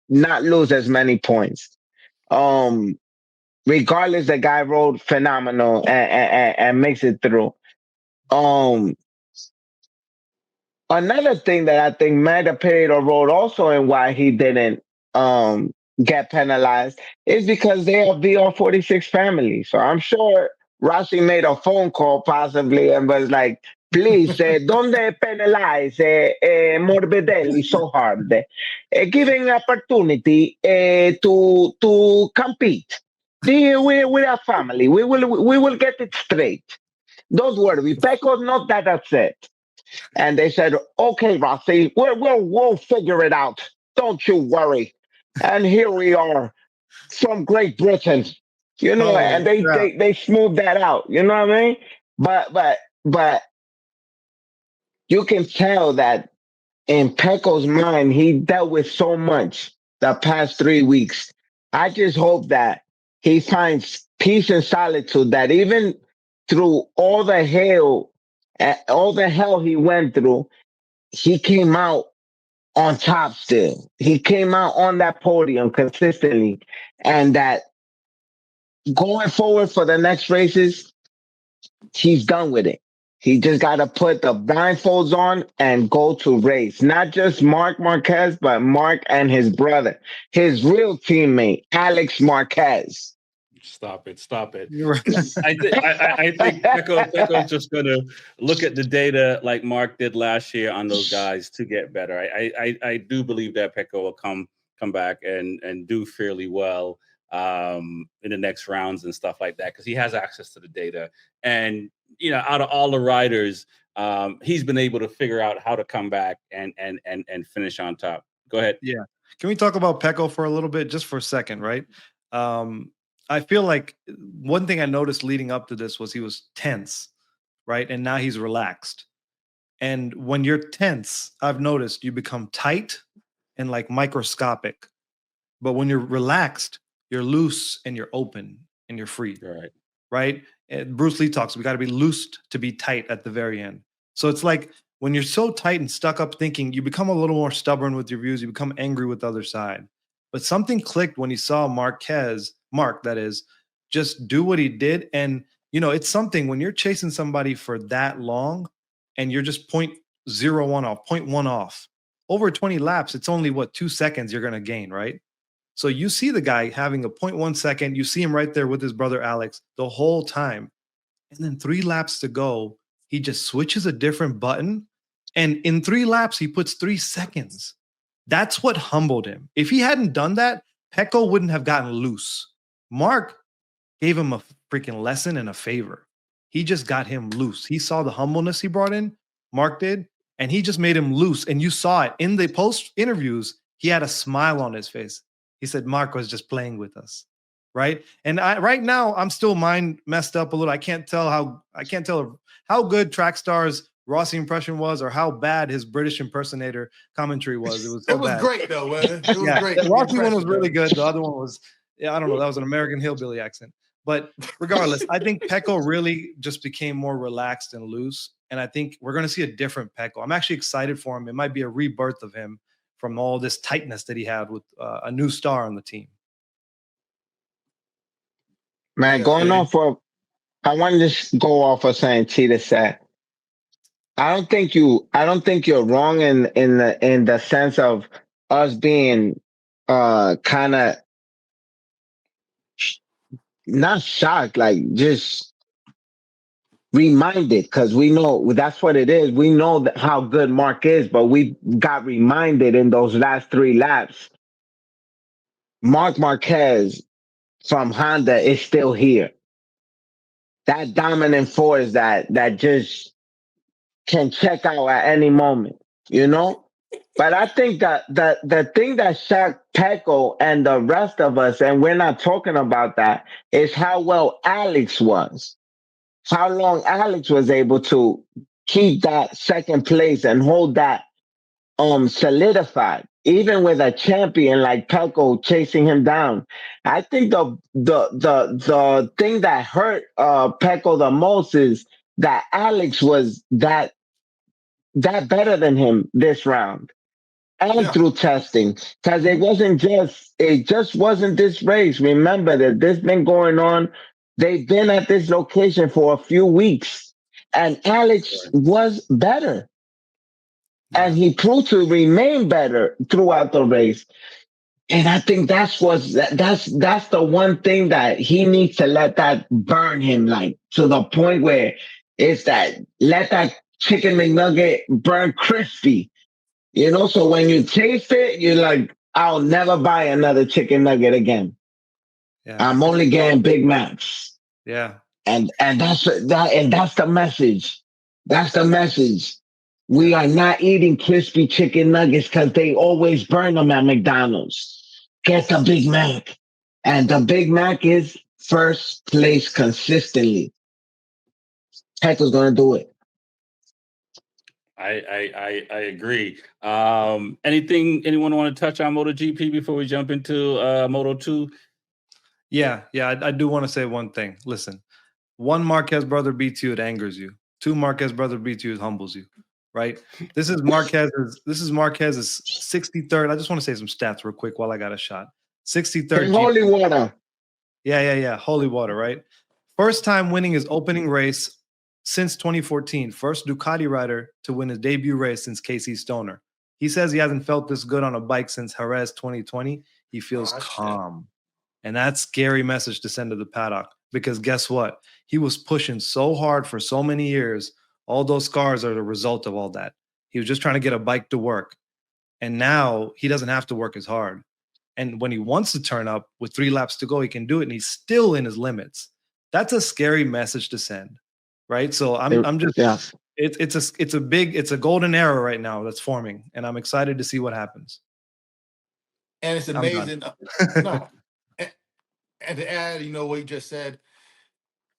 not lose as many points. regardless, the guy rode phenomenal and makes it through. Um, Another thing that I think might have played a role also in why he didn't um get penalized is because they are VR46 family. So I'm sure Rossi made a phone call possibly and was like, please, donde penalize Morbidelli so hard? Giving opportunity to compete. We're a family. We will get it straight. Don't worry, Pecco's not that upset. And they said, okay, Rossi, we'll figure it out. Don't you worry. And here we are from Great Britain, Holy and they, crap. they, they smoothed that out. You know what I mean? But you can tell that in Pecco's mind, he dealt with so much the past 3 weeks. I just hope that he finds peace and solitude, that even through all the hell he went through, he came out on top still. He came out on that podium consistently. And that going forward for the next races, he's done with it. He just got to put the blindfolds on and go to race. Not just Mark Marquez, but Mark and his brother, his real teammate, Alex Marquez. Stop it! Stop it! You're right. I think Pecco's just gonna look at the data like Mark did last year on those guys to get better. I do believe that Pecco will come back and do fairly well in the next rounds and stuff like that because he has access to the data. And out of all the riders, he's been able to figure out how to come back and finish on top. Go ahead. Yeah. Can we talk about Pecco for a little bit, just for a second, right? I feel like one thing I noticed leading up to this was he was tense, right? And now he's relaxed. And when you're tense, I've noticed you become tight and like microscopic. But when you're relaxed, you're loose and you're open and you're free. Right. Right? And Bruce Lee talks, we got to be loosed to be tight at the very end. So it's like when you're so tight and stuck up thinking, you become a little more stubborn with your views, you become angry with the other side. But something clicked when he saw Mark, that is, just do what he did. And, it's something when you're chasing somebody for that long and you're just 0.01 off, 0.1 off, over 20 laps, it's only 2 seconds you're going to gain, right? So you see the guy having a 0.1 second. You see him right there with his brother Alex the whole time. And then 3 laps to go, he just switches a different button. And in 3 laps, he puts 3 seconds. That's what humbled him. If he hadn't done that, Pecco wouldn't have gotten loose. Mark gave him a freaking lesson and a favor. He just got him loose. He saw the humbleness he brought in, Mark did, and he just made him loose. And you saw it in the post interviews. He had a smile on his face. He said Mark was just playing with us, right? And right now I'm still mind messed up a little. I can't tell how good Trackstar's Rossi impression was or how bad his British impersonator commentary was. It was so bad. Great though, man. It was great. The Rossi one was really good. The other one was, I don't know, that was an American hillbilly accent. But regardless, I think Pecco really just became more relaxed and loose. And I think we're going to see a different Pecco. I'm actually excited for him. It might be a rebirth of him from all this tightness that he had with a new star on the team. Man, I want to just go off of saying Cheetah said. I don't think you're wrong in the sense of us being kind of not shocked, like just reminded, because we know that's what it is. We know that how good Mark is, but we got reminded in those last 3 laps. Mark Marquez from Honda is still here. That dominant force that just can check out at any moment, But I think that the thing that shocked Pecco and the rest of us, and we're not talking about that, is how well Alex was. How long Alex was able to keep that second place and hold that solidified, even with a champion like Pecco chasing him down. I think the thing that hurt Pecco the most is that Alex was that better than him this round. and through testing, because it just wasn't this race. Remember that this been going on. They've been at this location for a few weeks, and Alex was better, and he proved to remain better throughout the race. And I think that's the one thing that he needs to let that burn him, like to the point where it's that let that chicken McNugget burn crispy. So when you taste it, you're like, I'll never buy another chicken nugget again. Yeah. I'm only getting Big Macs. Yeah. And that's the message. That's the message. We are not eating crispy chicken nuggets because they always burn them at McDonald's. Get the Big Mac. And the Big Mac is first place consistently. Heckle's gonna do it. I agree. Anyone want to touch on MotoGP before we jump into Moto2? Yeah. I do want to say one thing. Listen, one Marquez brother beats you, it angers you. Two Marquez brother beats you, it humbles you. Right? This is Marquez's 63rd. I just want to say some stats real quick while I got a shot. 63rd. Holy water. Yeah. Holy water, right? First time winning his opening race since 2014. First Ducati rider to win his debut race since Casey Stoner. He says he hasn't felt this good on a bike since Jerez 2020. He feels calm. And that's a scary message to send to the paddock, because guess what? He was pushing so hard for so many years. All those scars are the result of all that. He was just trying to get a bike to work. And now he doesn't have to work as hard. And when he wants to turn up with 3 laps to go, he can do it. And he's still in his limits. That's a scary message to send. Right. So I'm just, it's a golden era right now that's forming. And I'm excited to see what happens. And it's amazing. And to add, what you just said,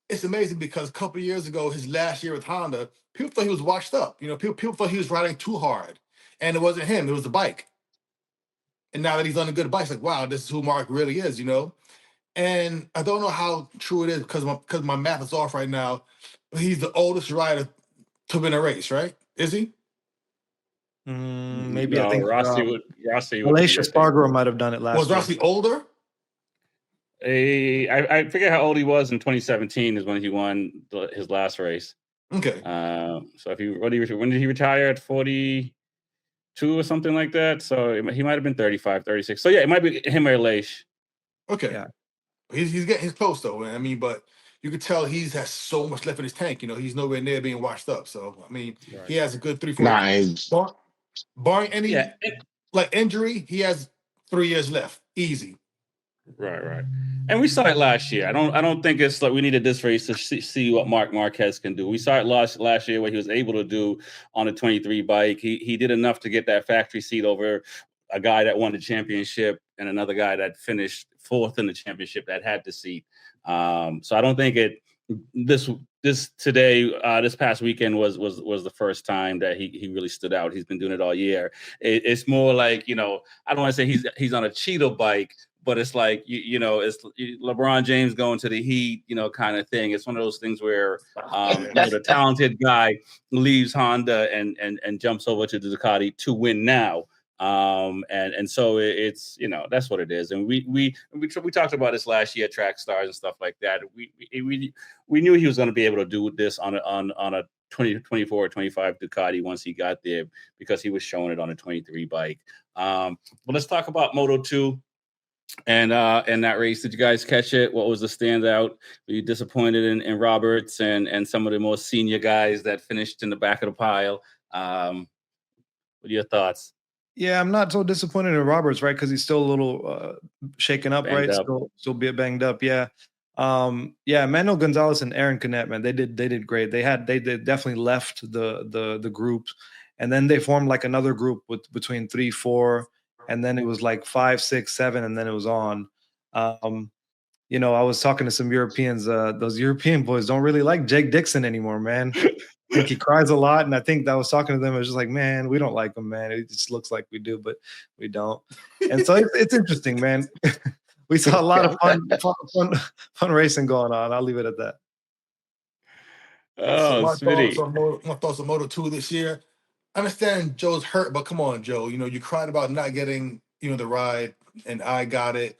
it's amazing because a couple of years ago, his last year with Honda, people thought he was washed up. People thought he was riding too hard. And it wasn't him, it was the bike. And now that he's on a good bike, it's like, wow, this is who Mark really is, And I don't know how true it is because my math is off right now, but he's the oldest rider to win a race, right? Is he? Maybe. No, I think Rossi would. Malaysia Spargo might have done it last Was year. Rossi older? I forget how old he was in 2017 is when he won his last race. Okay. So when did he retire? At 42 or something like that? So he might have been 35, 36. So yeah, it might be him or Leish. Okay. Yeah. He's close though. I mean, but you could tell he has so much left in his tank. He's nowhere near being washed up. So I mean, he has a good 3-4. Nice. Barring any injury, he has 3 years left, easy. Right. And we saw it last year. I don't think it's like we needed this race to see what Marc Marquez can do. We saw it last year what he was able to do on a 23 bike. He did enough to get that factory seat over a guy that won the championship and another guy that finished 4th in the championship that had the seat. So I don't think this past weekend was the first time that he really stood out. He's been doing it all year. It's more like, I don't want to say he's on a Cheeto bike, but it's like, it's LeBron James going to the Heat, kind of thing. It's one of those things where the talented guy leaves Honda and jumps over to the Ducati to win now. And so it's, that's what it is. And we talked about this last year at Track Stars and stuff like that. We knew he was going to be able to do this on a 2024 or 25 Ducati once he got there, because he was showing it on a 23 bike. But let's talk about Moto2 and that race. Did you guys catch it? What was the standout? Were you disappointed in Roberts and some of the more senior guys that finished in the back of the pile? What are your thoughts? Yeah, I'm not so disappointed in Roberts, right? Because he's still a little shaken up, banged right? Up. Still be banged up, yeah. Manuel Gonzalez and Aaron Canet, man, they did great. They definitely left the group, and then they formed like another group between 3, 4, and then it was like 5, 6, 7, and then it was on. I was talking to some Europeans. Those European boys don't really like Jake Dixon anymore, man. I think he cries a lot, and I think that I was talking to them. I was just like, man, we don't like him, man. It just looks like we do, but we don't. And so it's interesting, man. We saw a lot of fun racing going on. I'll leave it at that. My thoughts on Moto2 this year. I understand Joe's hurt, but come on, Joe. You cried about not getting, the ride, and I got it.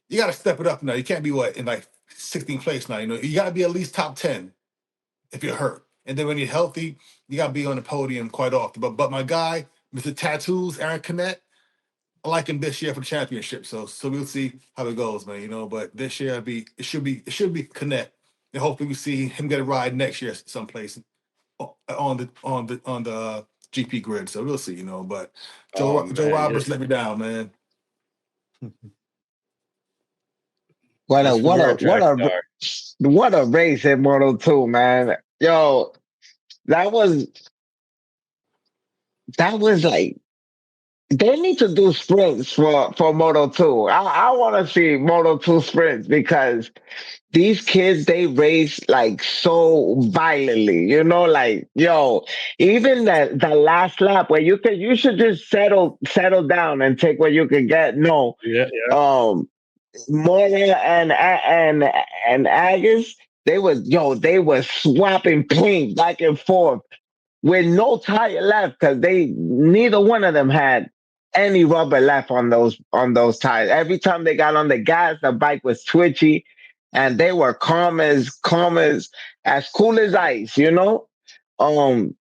You got to step it up now. You can't be in like 16th place now. You got to be at least top 10 if you're hurt. And then when you're healthy, you got to be on the podium quite often. But my guy, Mr. Tattoos, Aaron Canet, I like him this year for the championship. So we'll see how it goes, man. But this year it should be Canet, and hopefully we see him get a ride next year someplace on the GP grid. So we'll see, But Joe Roberts let me down, man. What a race in Moto 2, man. Yo, that was like, they need to do sprints for Moto 2. I want to see Moto 2 sprints because these kids, they race like so violently, like, yo, even the last lap where you should just settle down and take what you can get. No. Yeah. Moya and Agus, they were swapping paint back and forth with no tire left because neither one of them had any rubber left on those tires. Every time they got on the gas, the bike was twitchy, and they were calm as cool as ice,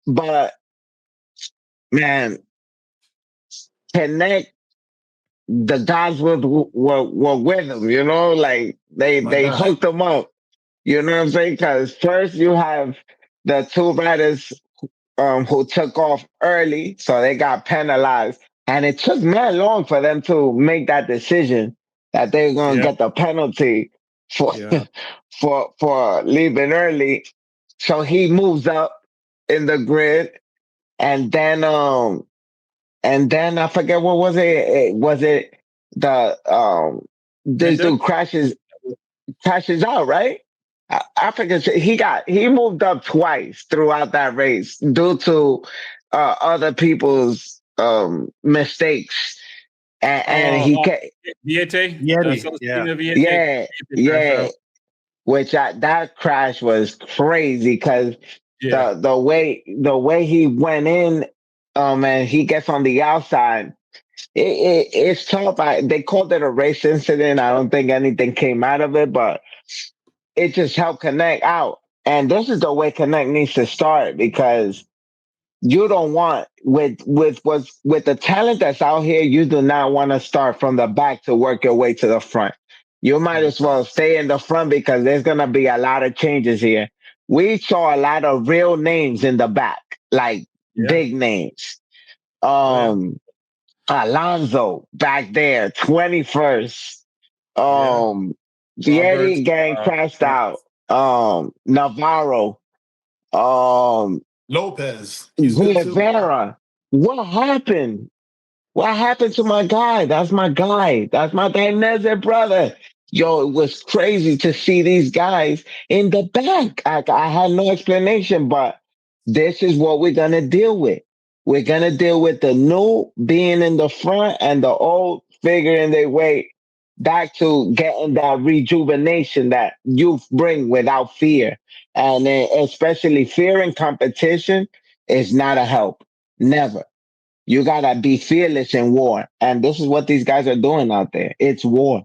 But man, Connect, the guys were with him, like they hooked them up. You know what I'm saying? Because first you have the two riders who took off early, so they got penalized. And it took man long for them to make that decision that they were going to get the penalty for leaving early. So he moves up in the grid, and then I forget what was it. Was it the this dude crashes out, right? I forget he moved up twice throughout that race due to other people's mistakes, and he Viete? yeah. Which that crash was crazy because the way he went in, and he gets on the outside. It's tough. They called it a race incident. I don't think anything came out of it, but it just helped Connect out. And this is the way Connect needs to start, because you don't want with the talent that's out here, you do not want to start from the back to work your way to the front. You might as well stay in the front because there's gonna be a lot of changes here. We saw a lot of real names in the back, like big names. Alonso back there, 21st. Vieri getting crashed out. Navarro. Lopez. Guevara. What happened? What happened to my guy? That's my guy. That's my Dainese brother. Yo, it was crazy to see these guys in the back. I had no explanation, but this is what we're going to deal with. We're going to deal with the new being in the front and the old figuring their way back to getting that rejuvenation that youth bring without fear. And especially fear in competition is not a help. Never. You gotta be fearless in war, and this is what these guys are doing out there. It's war.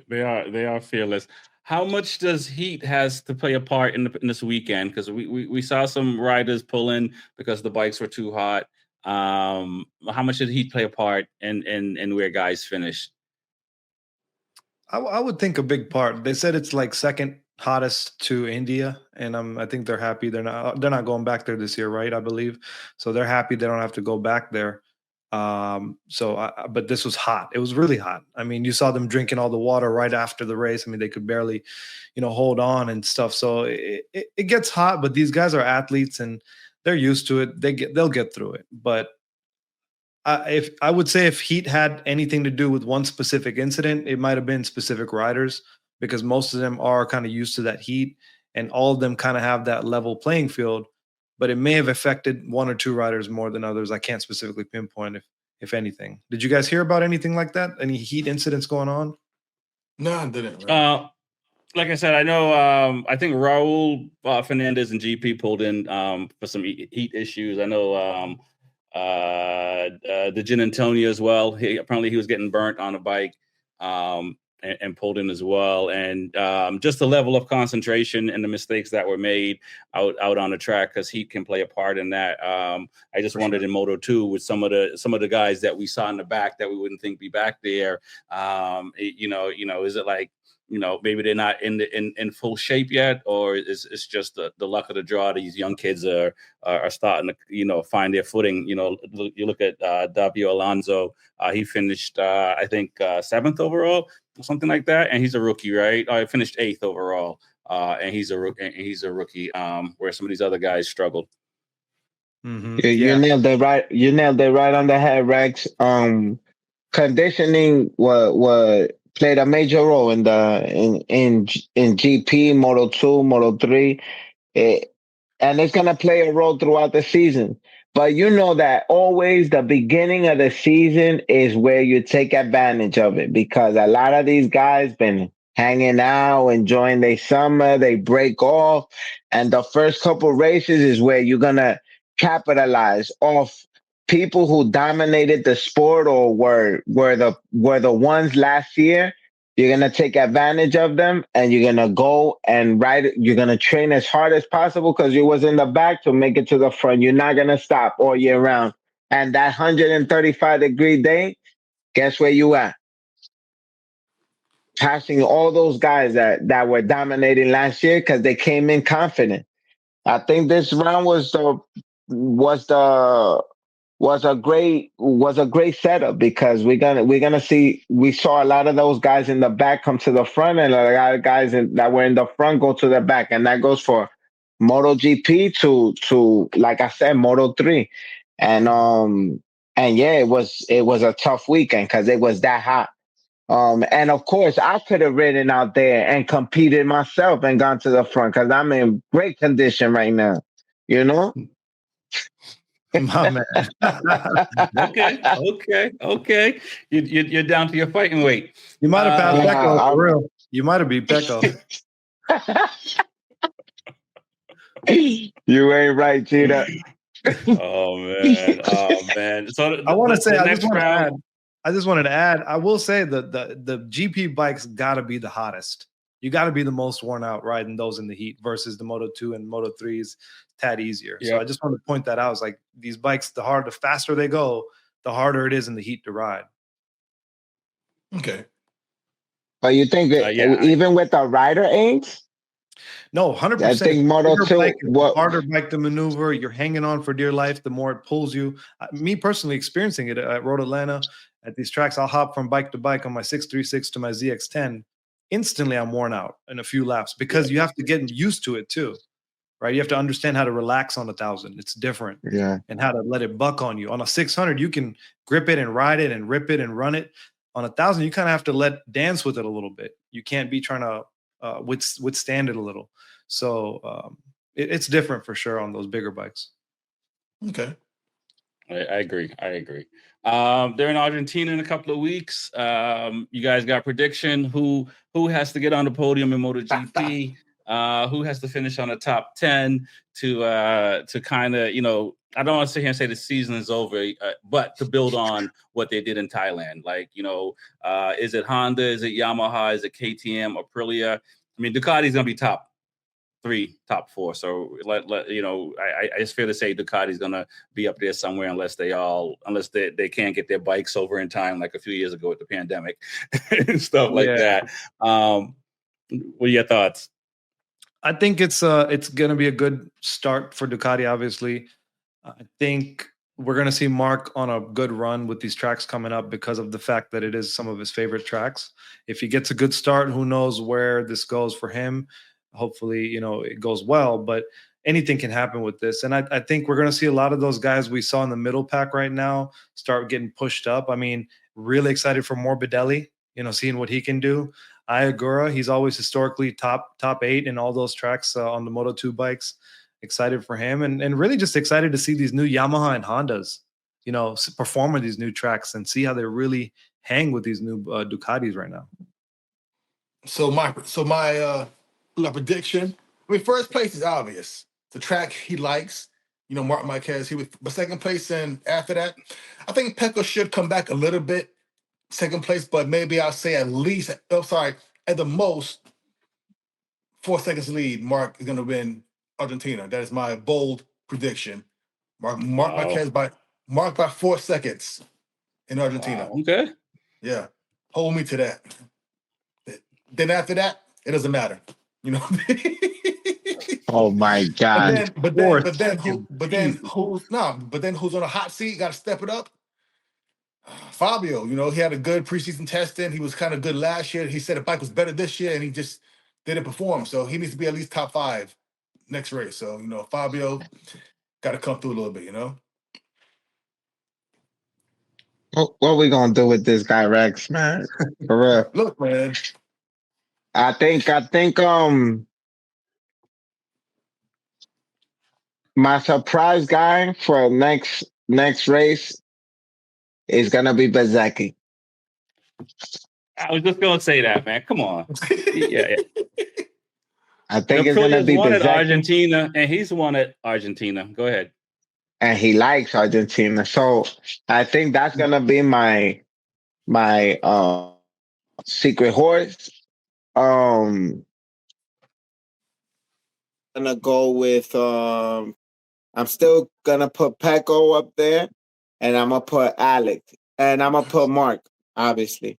They are fearless. How much does heat has to play a part in this weekend? Because we saw some riders pull in because the bikes were too hot. How much did heat play a part in where guys finished? I would think a big part. They said it's like second hottest to India, and I think they're happy they're not going back there this year, right? I believe so. They're happy they don't have to go back there. But this was hot. It was really hot. I mean, you saw them drinking all the water right after the race. I mean, they could barely, hold on and stuff. So it gets hot. But these guys are athletes and they're used to it. They'll get through it. But if I would say if heat had anything to do with one specific incident, it might have been specific riders, because most of them are kind of used to that heat, and all of them kind of have that level playing field. But it may have affected one or two riders more than others. I can't specifically pinpoint if anything. Did you guys hear about anything like that? Any heat incidents going on? No, I didn't. Right? like I said, I know. I think Raul Fernandez and GP pulled in for some heat issues. I know the Gin Antonio as well. Apparently he was getting burnt on a bike and pulled in as well. And just the level of concentration and the mistakes that were made out on the track, because heat can play a part in that. I just wondered in Moto2 with some of the guys that we saw in the back that we wouldn't think be back there. Is it like, maybe they're not in full shape yet, or it's just the luck of the draw? These young kids are starting to, find their footing. You look at Davio Alonso. He finished, I think, 7th overall, something like that, and he's a rookie, right? I finished 8th overall, and he's a rookie. Where some of these other guys struggled. Mm-hmm. You nailed it right. You nailed it right on the head, Rex. Conditioning was played a major role in GP, Moto2, Moto3. And it's going to play a role throughout the season. But you know that always the beginning of the season is where you take advantage of it, because a lot of these guys been hanging out, enjoying their summer, they break off, and the first couple races is where you're going to capitalize off people who dominated the sport or were the ones last year. You're going to take advantage of them, and you're going to go and ride. You're going to train as hard as possible because you was in the back to make it to the front. You're not going to stop all year round. And that 135-degree day, guess where you at? Passing all those guys that were dominating last year because they came in confident. I think this round was a great setup, because we saw a lot of those guys in the back come to the front, and a lot of guys that were in the front go to the back, and that goes for MotoGP to like I said, Moto3, and yeah, it was a tough weekend because it was that hot. And of course, I could have ridden out there and competed myself and gone to the front because I'm in great condition right now. You know. My man. Okay. You're down to your fighting weight. You might have passed Pecco for real. You might have beat Pecco. You ain't right, Cheetah. Oh man. So I want to say, I just wanted to add. I will say that the GP bikes got to be the hottest. You got to be the most worn out riding those in the heat versus the Moto2 and Moto3s. Tad easier. Yeah. So I just wanted to point that out. It's like these bikes, the faster they go, the harder it is in the heat to ride. Okay. But you think that even with the rider aids? No, 100%. I think Moto2 harder bike to maneuver. You're hanging on for dear life the more it pulls you. Me personally experiencing it at Road Atlanta at these tracks, I'll hop from bike to bike on my 636 to my ZX10. Instantly, I'm worn out in a few laps because you have to get used to it too. Right, you have to understand how to relax on 1,000. It's different, and how to let it buck on you. On a 600, you can grip it and ride it and rip it and run it. On 1,000, you kind of have to dance with it a little bit. You can't be trying to withstand it a little. So it's different for sure on those bigger bikes. Okay, I agree. They're in Argentina in a couple of weeks. You guys got prediction? Who has to get on the podium in MotoGP? Who has to finish on the top 10 to kind of, I don't want to sit here and say the season is over, but to build on what they did in Thailand. Like, is it Honda? Is it Yamaha? Is it KTM? Aprilia? I mean, Ducati's going to be top 3, top 4. So it's fair to say Ducati's going to be up there somewhere unless they can't get their bikes over in time, like a few years ago with the pandemic and stuff like that. What are your thoughts? I think it's going to be a good start for Ducati, obviously. I think we're going to see Mark on a good run with these tracks coming up because of the fact that it is some of his favorite tracks. If he gets a good start, who knows where this goes for him. Hopefully, it goes well, but anything can happen with this. And I think we're going to see a lot of those guys we saw in the middle pack right now start getting pushed up. I mean, really excited for Morbidelli, seeing what he can do. Ayagura, he's always historically top 8 in all those tracks on the Moto2 bikes. Excited for him, and really just excited to see these new Yamaha and Hondas, perform on these new tracks and see how they really hang with these new Ducatis right now. So my little prediction. I mean, first place is obvious. The track he likes. You know, Mark Marquez. He was, but second place, and after that, I think Pecco should come back a little bit. Second place, but maybe I'll say at least. Oh, sorry, at the most 4 seconds lead. Mark is going to win Argentina. That is my bold prediction. Mark Marquez by 4 seconds in Argentina. Wow. Okay. Yeah, hold me to that. Then after that, it doesn't matter. You know. Oh my God. But then who's on a hot seat? Got to step it up. Fabio, you know, he had a good preseason testing. He was kind of good last year. He said the bike was better this year, and he just didn't perform. So he needs to be at least top 5 next race. So, you know, Fabio got to come through a little bit, you know. What are we gonna do with this guy, Rex, man? For real. Look, man. I think my surprise guy for next race is gonna be Bezecchi. I was just gonna say that, man. Come on. Yeah. I think it's gonna be won at Bezecchi, Argentina, and he's won at Argentina. Go ahead. and he likes Argentina. So I think that's gonna be my secret horse. Gonna go with I'm still gonna put Pecco up there, and I'm gonna put Alec, and I'm gonna put Mark, obviously.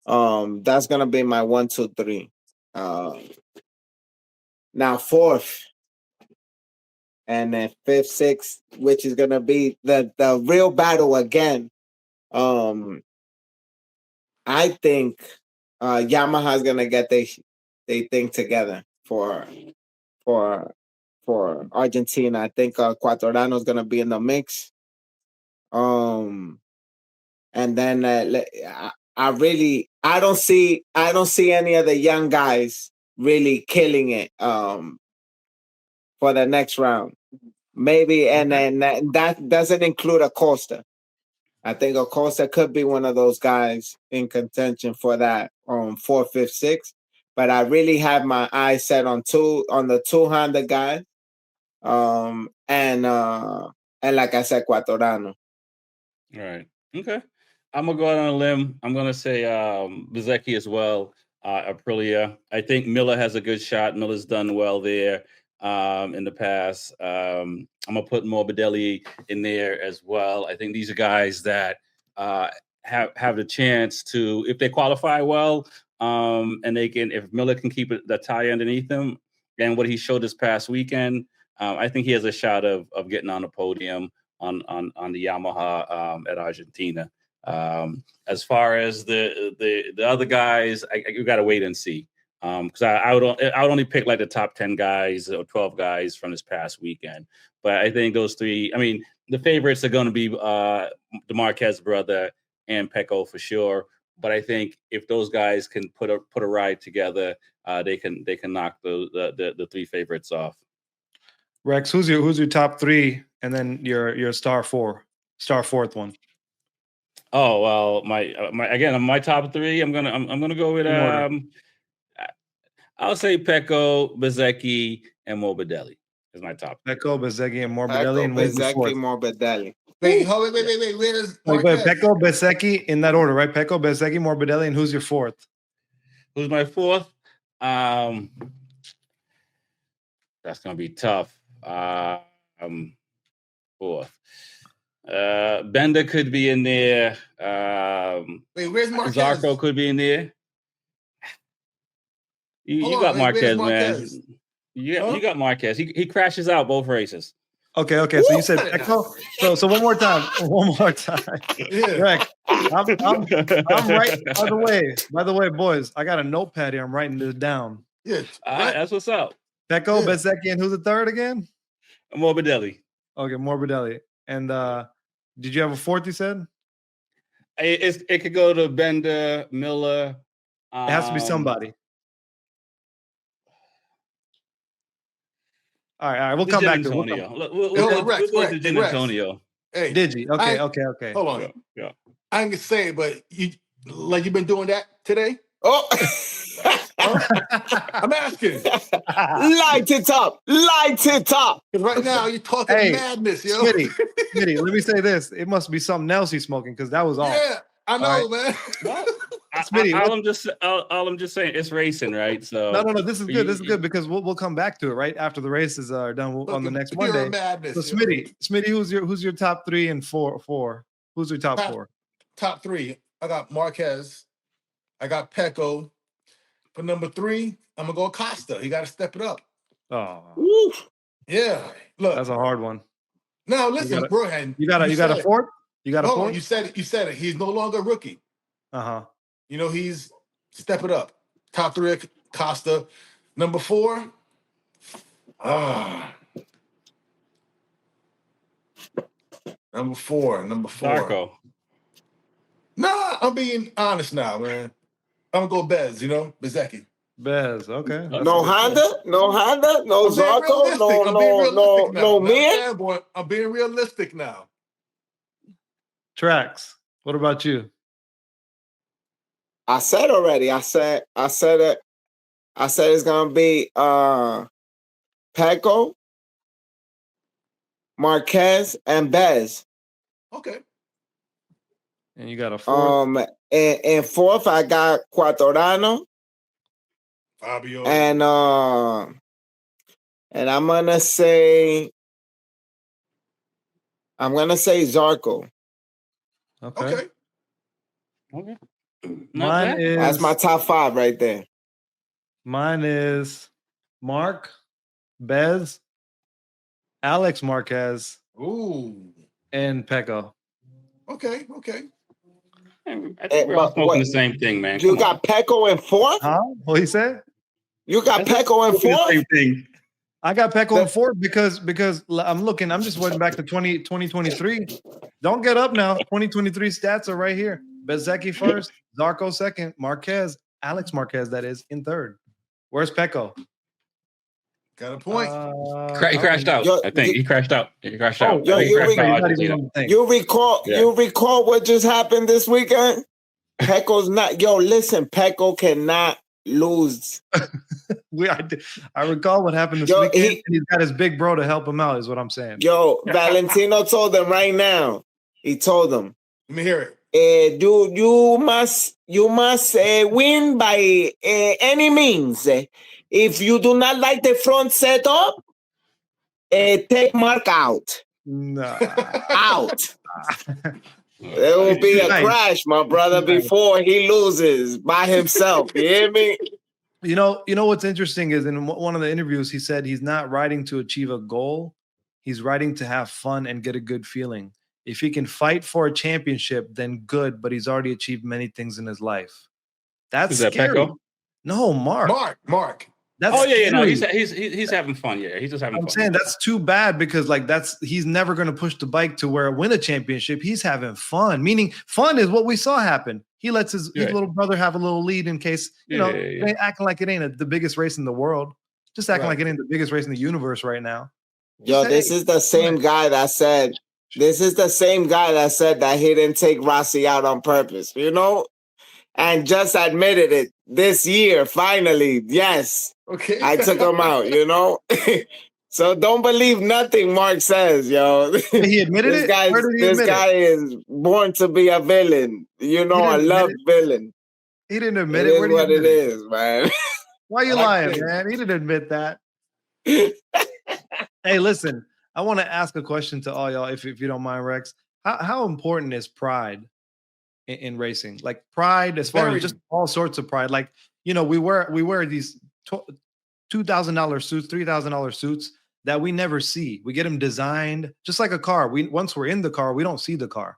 That's gonna be my 1, 2, 3. Now fourth, and then fifth, sixth, which is gonna be the real battle again. I think Yamaha's gonna get they thing together for Argentina. I think Quattrorano's gonna be in the mix. And then I don't see any of the young guys really killing it for the next round. Maybe, and then that doesn't include Acosta. I think Acosta could be one of those guys in contention for that 4th, 5th, 6th. But I really have my eyes set on the 200 guys. And like I said, Quattrorano. All right. Okay. I'm gonna go out on a limb. I'm gonna say Bezecchi as well. Aprilia. I think Miller has a good shot. Miller's done well there in the past. I'm gonna put Morbidelli in there as well. I think these are guys that have the chance to, if they qualify well, and they can, if Miller can keep the tire underneath them, and what he showed this past weekend, I think he has a shot of getting on the podium on the Yamaha at Argentina. As far as the other guys, you got to wait and see. Because I would only pick like the top 10 guys or 12 guys from this past weekend. But I think those three, I mean, the favorites are going to be the Marquez brother and Pecco for sure. But I think if those guys can put a ride together, they can knock the three favorites off. Rex, who's your top 3, and then your star fourth one? Oh well, my top 3. I'm gonna go with I'll say Pecco, Bezecchi, and Morbidelli is my top. Pecco, Bezecchi, and Morbidelli, and Bezecchi, Morbidelli. Wait. Where's Marquez? Pecco, Bezecchi in that order, right? Pecco, Bezecchi, Morbidelli, and who's your 4th? Who's my 4th? That's gonna be tough. 4th. Bender could be in there. Wait, where's Marquez? Zarco could be in there. You got Marquez, man. You got Marquez. He crashes out both races. Okay. So you said Pecco. So one more time. Yeah. Rex, I'm right. By the way, boys, I got a notepad here. I'm writing this down. Yeah. That's what's up. Pecco, Bezecchi, and who's the 3rd again? Morbidelli. Okay, Morbidelli. And did you have a 4th? You said it could go to Bender, Miller. It has to be somebody. All right. We'll come back to Antonio. We'll go to Gin Antonio. Hey, Digi. Okay. Hold on. Yeah. I ain't gonna say it, but you've been doing that today. Oh, I'm asking. Light it up. Light it up. Because right now you're talking Hey, madness, yo. Smitty, let me say this. It must be something else he's smoking because that was all. Yeah, I know, man. Smitty, all I'm just saying, it's racing, right? So no. This is good. This is good because we'll come back to it right after the races are done on the next Monday. Madness, so Smitty, who's your top 3 and 4? Who's your top 4? Top 3. I got Marquez. I got Pecco. For number 3, I'm gonna go Acosta. He got to step it up. Oh, yeah. Look, that's a hard one. No, listen, bro. You got a fourth? You got a fourth? You said it. You said it. He's no longer a rookie. You know, he's step it up. Top 3, Costa. Number 4. Number 4. Zarco. Nah, I'm being honest now, man. I'm gonna go Bez. You know, Bezecchi. Bez, okay. No Honda, no Zarco, no me. I'm being realistic now. Tracks. What about you? I said already. I said it. I said it's gonna be Pecco, Marquez, and Bez. Okay. And you got a 4th? And 4th, I got Quattorano. Fabio. And I'm gonna say Zarco. Okay. That's my top 5 right there. Mine is Mark, Bez, Alex Marquez, and Pecco. Okay. I think we're all smoking the same thing, man. You got Pecco in 4th? Huh? What he said? You got Pecco in 4th? Same thing. I got Pecco in 4th because I'm just waiting back to 2023. Don't get up now. 2023 stats are right here. Bezecchi first, Zarco second, Marquez, Alex Marquez, that is, in 3rd. Where's Pecco? Got a point. He crashed out. I think he crashed out. You recall what just happened this weekend? Pecco's not. Yo, listen, Pecco cannot lose. I recall what happened this weekend. And he's got his big bro to help him out, is what I'm saying. Yo, Valentino told them right now. He told them. Let me hear it. You must win by any means. If you do not like the front setup, take Mark out. No. Out. There will be a crash, my brother, before he loses by himself. You hear me? You know what's interesting is in one of the interviews, he said he's not riding to achieve a goal. He's riding to have fun and get a good feeling. If he can fight for a championship, then good, but he's already achieved many things in his life. That's scary. Pecco? No, Mark. That's no, he's having fun. Yeah, he's just having fun. I'm saying that's too bad because he's never going to push the bike to win a championship. He's having fun. Meaning, fun is what we saw happen. He lets his little brother have a little lead in case ain't acting like it ain't the biggest race in the world. Just acting like it ain't the biggest race in the universe right now. Yo, this is the same guy that said. This is the same guy that said that he didn't take Rossi out on purpose. And just admitted it this year, finally. Yes. Okay. I took him out, So don't believe nothing Mark says, yo. He admitted this guy is born to be a villain. I love villain. He didn't admit it. It is what it is, man. Why are you lying, man? He didn't admit that. Hey, listen, I want to ask a question to all y'all, if you don't mind, Rex. How important is pride in racing? Like pride, as far as just all sorts of pride. Like, we wear these $2,000 suits, $3,000 suits that we never see. We get them designed just like a car. Once we're in the car, we don't see the car.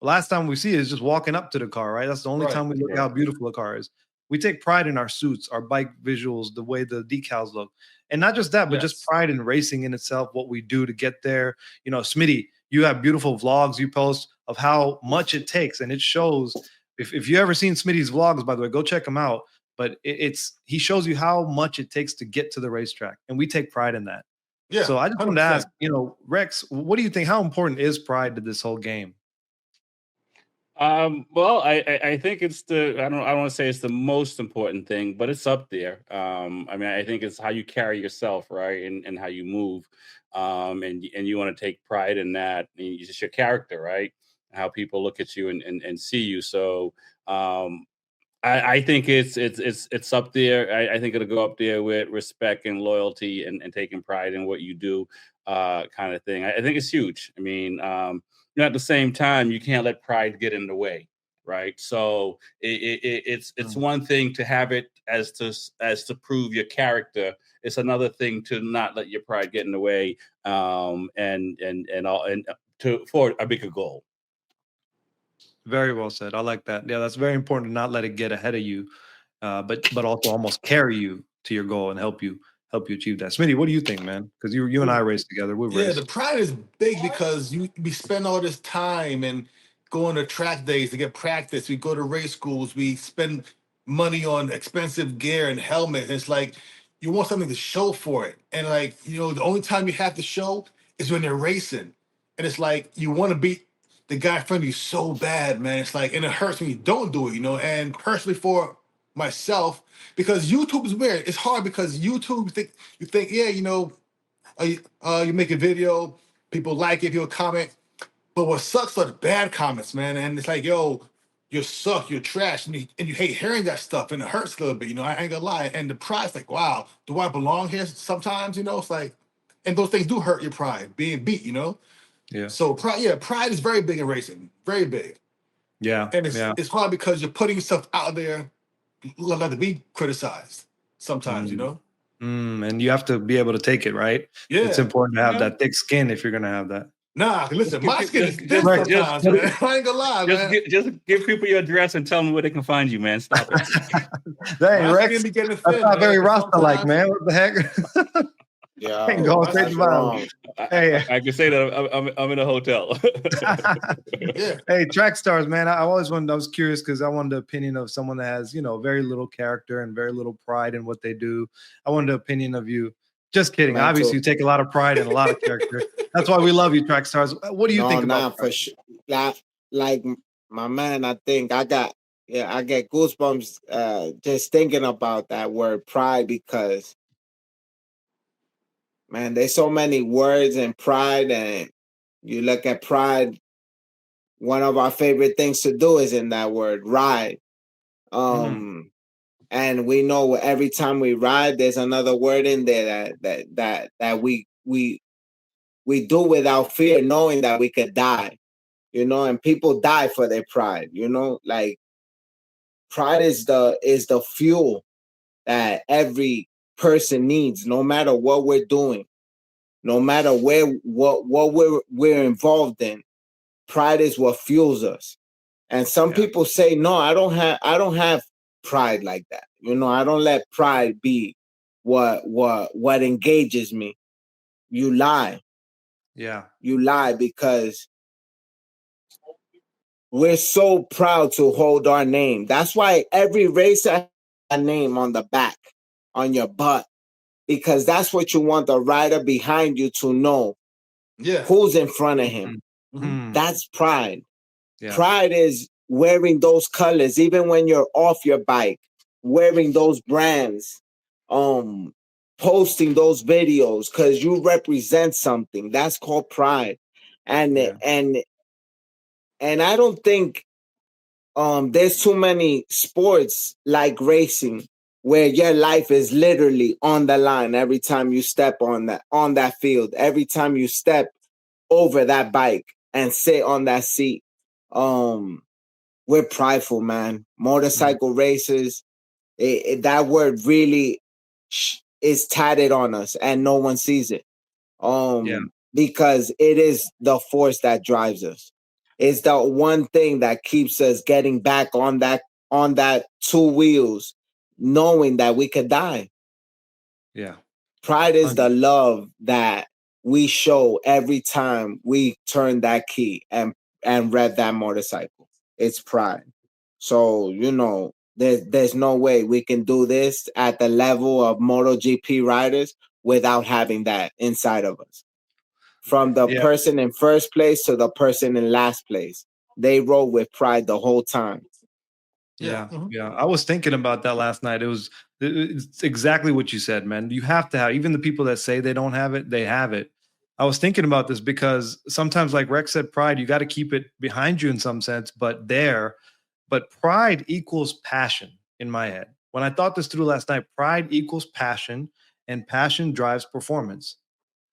The last time we see it is just walking up to the car, right? That's the only time we look at how beautiful a car is. We take pride in our suits, our bike visuals, the way the decals look. And not just that, but just pride in racing in itself, what we do to get there. Smitty, you have beautiful vlogs you post of how much it takes. And it shows, if you ever seen Smitty's vlogs, by the way, go check them out. But he shows you how much it takes to get to the racetrack. And we take pride in that. Yeah. So I just wanted to ask, Rex, what do you think? How important is pride to this whole game? Well, I think it's I don't want to say it's the most important thing, but it's up there. I mean, I think it's how you carry yourself, right, and how you move, and you want to take pride in that. And it's just your character, right? How people look at you and see you. So, um, I think it's up there. I think it'll go up there with respect and loyalty and taking pride in what you do, kind of thing. I think it's huge. I mean, at the same time, you can't let pride get in the way, right? So it's one thing to have it as to prove your character. It's another thing to not let your pride get in the way, and all and to for a bigger goal. Very well said. I like that. Yeah, that's very important to not let it get ahead of you, but also almost carry you to your goal and help you achieve that. Smitty, what do you think, man? Because you and I raced together. We've Yeah, the raced. pride is big because we spend all this time and going to track days to get practice. We go to race schools. We spend money on expensive gear and helmets. It's like you want something to show for it, and like the only time you have to show is when you're racing, and it's like you want to beat the guy in front of you so bad, man. It's like, and it hurts when you don't do it, And personally, for myself, because YouTube is weird. It's hard because YouTube you think, yeah, you make a video, people like it, people comment. But what sucks are the bad comments, man. And it's like, yo, you suck, you're trash, and you hate hearing that stuff, and it hurts a little bit. I ain't gonna lie. And the pride's like, wow, do I belong here? Sometimes, it's like, and those things do hurt your pride, being beat. Yeah. So pride is very big in racing, very big. Yeah. And Yeah. it's hard because you're putting yourself out there, let to be criticized sometimes, And you have to be able to take it, right? Yeah. It's important to have that thick skin if you're going to have that. Nah, listen, my skin is thick just- sometimes, man. I ain't gonna lie, man. Just give people your address and tell them where they can find you, man. Stop it. Dang, My Rex, skin be getting that's thin, not very man, Rasta-like, sometimes. man. What the heck? Yeah, Ain't going straight that's to violence. wrong. Hey. I can say that I'm in a hotel. Yeah. Hey, track stars, man. I was curious because I wanted the opinion of someone that has, very little character and very little pride in what they do. I wanted the opinion of you. Just kidding. Man, Obviously, too. you take a lot of pride and a lot of character. That's why we love you, track stars. What do you think about for sure. Like my man, I think I get goosebumps just thinking about that word pride because man, there's so many words in pride, and you look at pride, one of our favorite things to do is in that word, ride. And we know every time we ride, there's another word in there that we do without fear, knowing that we could die, and people die for their pride, like pride is the fuel that every person needs, no matter what we're doing, no matter what we're involved in. Pride is what fuels us. And some people say, no, I don't have pride like that. I don't let pride be what engages me. You lie. Yeah. You lie because we're so proud to hold our name. That's why every racer has a name on the back, on your butt, because that's what you want the rider behind you to know. Yeah. Who's in front of him. That's pride. Yeah. Pride is wearing those colors, even when you're off your bike, wearing those brands, posting those videos because you represent something. That's called pride. And I don't think there's too many sports like racing where your life is literally on the line every time you step on that field, every time you step over that bike and sit on that seat. We're prideful, man. Motorcycle races, that word really is tatted on us and no one sees it. Because it is the force that drives us. It's the one thing that keeps us getting back on that two wheels, knowing that we could die. Yeah. Pride is the love that we show every time we turn that key and rev that motorcycle. It's pride. So, there's no way we can do this at the level of MotoGP riders without having that inside of us. From the person in first place to the person in last place. they rode with pride the whole time. Yeah, Mhm. yeah. I was thinking about that last night. It's exactly what you said, man. You have to have, even the people that say they don't have it, they have it. I was thinking about this because sometimes, like Rex said, pride, you got to keep it behind you in some sense, but pride equals passion in my head. When I thought this through last night, pride equals passion, and passion drives performance.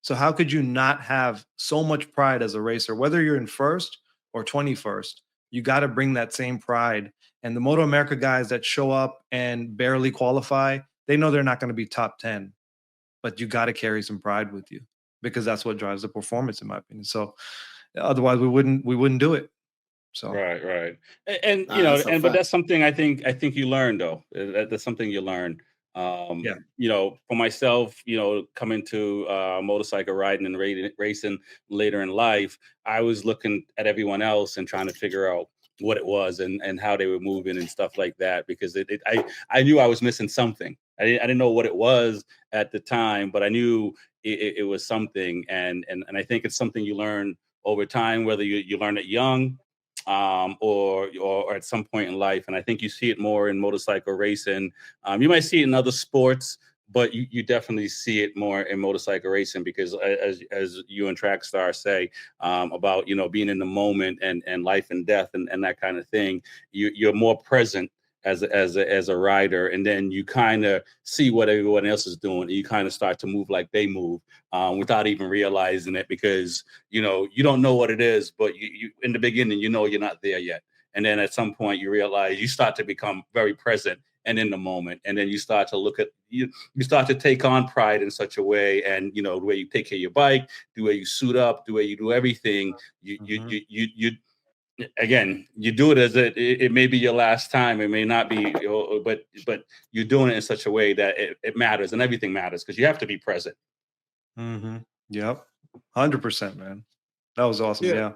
So how could you not have so much pride as a racer, whether you're in first or 21st? You got to bring that same pride. And the Moto America guys that show up and barely qualify, they know they're not going to be top 10, but you got to carry some pride with you because that's what drives the performance, in my opinion. So otherwise, we wouldn't do it. So Right. And Nah, that's a but fact. that's something I think you learn though. That's something you learn. Yeah. For myself, coming to motorcycle riding and racing later in life, I was looking at everyone else and trying to figure out what it was and how they were moving and stuff like that because I knew I was missing something. I didn't know what it was at the time, but I knew it was something, and I think it's something you learn over time, whether you learn it young or at some point in life. And I think you see it more in motorcycle racing. You might see it in other sports, but you definitely see it more in motorcycle racing because as you and Trackstar say about being in the moment and life and death and that kind of thing, you're more present as a rider, and then you kind of see what everyone else is doing, and you kind of start to move like they move without even realizing it because you don't know what it is, but you in the beginning you're not there yet, and then at some point you realize you start to become very present and in the moment, and then you start to look at you start to take on pride in such a way, and the way you take care of your bike, the way you suit up, the way you do everything, you again, you do it as it may be your last time. It may not be, but you're doing it in such a way that it matters and everything matters because you have to be present. Yep, 100%, man. That was awesome. Yeah. Yeah,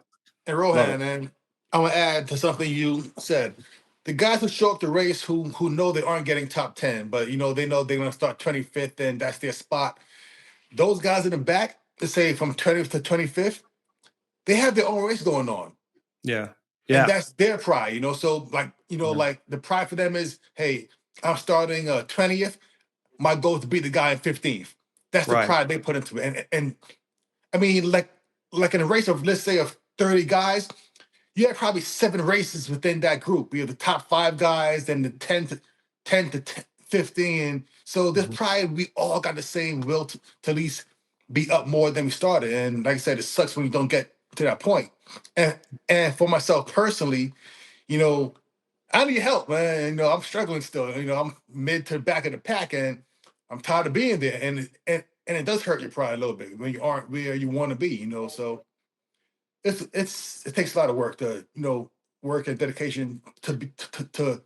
And love Rohan, it. man, I want to add to something you said. The guys who show up to race who know they aren't getting top 10, but they know they're going to start 25th and that's their spot. Those guys in the back, let's say from 20th to 25th, they have their own race going on. Yeah, And yeah, that's their pride. So like the pride for them is, hey, I'm starting 20th. My goal is to beat the guy in 15th. That's the right. pride they put into it. And I mean, like in a race of, let's say, of 30 guys, you have probably 7 races within that group. You have the top 5 guys, then the 10 to 15. So this Mhm. pride, we all got the same will to at least be up more than we started. And like I said, it sucks when you don't get to that point. And for myself personally, I need help, man. I'm struggling still. I'm mid to the back of the pack, and I'm tired of being there. And it does hurt your pride a little bit when you aren't where you want to be. So it takes a lot of work to work and dedication to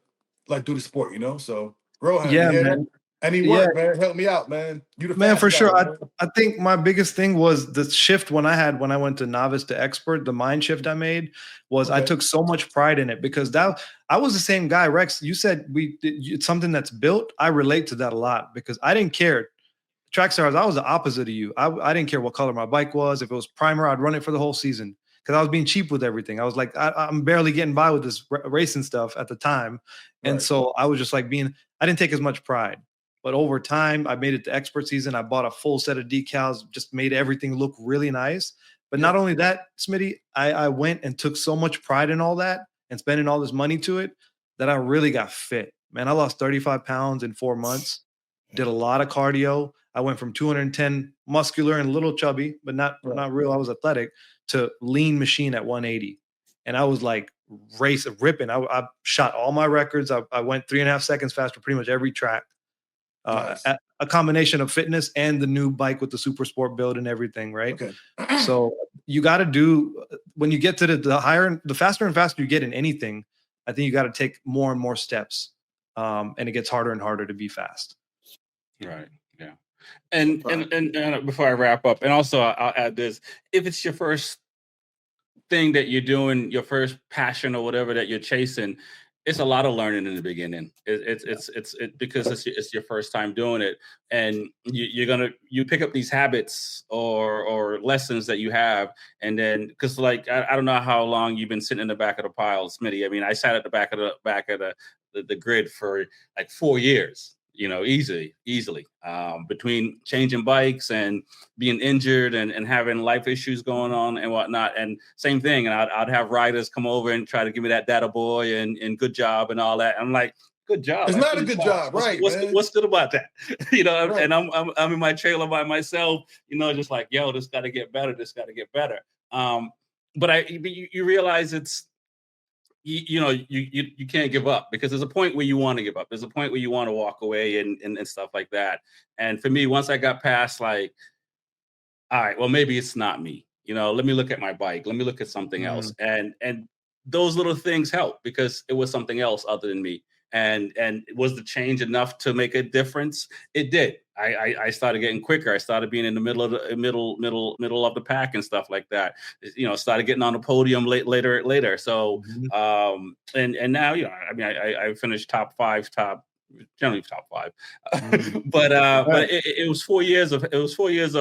like do the sport. So Rohan, you Yeah, hear that? man. I need Yeah, work, man. Help me out, man. You the man, fast for guy, sure. man. I think my biggest thing was the shift when I went to novice to expert. The mind shift I made was I Okay. took so much pride in it because I was the same guy. Rex, you said it's something that's built. I relate to that a lot because I didn't care. Track stars, I was the opposite of you. I didn't care what color my bike was. If it was primer, I'd run it for the whole season because I was being cheap with everything. I was like, I'm barely getting by with this racing stuff at the time. And Right. so I was just like I didn't take as much pride. But over time, I made it to expert season. I bought a full set of decals, just made everything look really nice. But Yeah. not only that, Smitty, I went and took so much pride in all that and spending all this money to it that I really got fit. Man, I lost 35 pounds in 4 months, did a lot of cardio. I went from 210 muscular and a little chubby, but not Right. real. I was athletic to lean machine at 180. And I was like ripping. I shot all my records. I went 3.5 seconds faster pretty much every track. Nice. A combination of fitness and the new bike with the super sport build and everything, right? Okay. So you got to do when you get to the faster and faster you get in anything, I think you got to take more and more steps, and it gets harder and harder to be fast. Right. Yeah. And before I wrap up, and also I'll add this: if it's your first thing that you're doing, your first passion or whatever that you're chasing, It's a lot of learning in the beginning. It's because it's your first time doing it, and you pick up these habits or lessons that you have, and then because like I don't know how long you've been sitting in the back of the pile, Smitty. I mean, I sat at the back of the grid for like 4 years. Easily between changing bikes and being injured and having life issues going on and whatnot. And same thing. And I'd have riders come over and try to give me that data boy and good job and all that. I'm like, good job. It's not a good job, right? What's good about that? Right. And I'm in my trailer by myself, just like, yo, this got to get better. This got to get better. But you realize it's, you can't give up because there's a point where you want to give up. There's a point where you want to walk away and stuff like that. And for me, once I got past like, all right, well, maybe it's not me. Let me look at my bike. Let me look at something else. And those little things help because it was something else other than me. And was the change enough to make a difference? It did. I started getting quicker. I started being in the middle of the pack and stuff like that. Started getting on the podium later. So and now I finished generally top 5. But it was 4 years of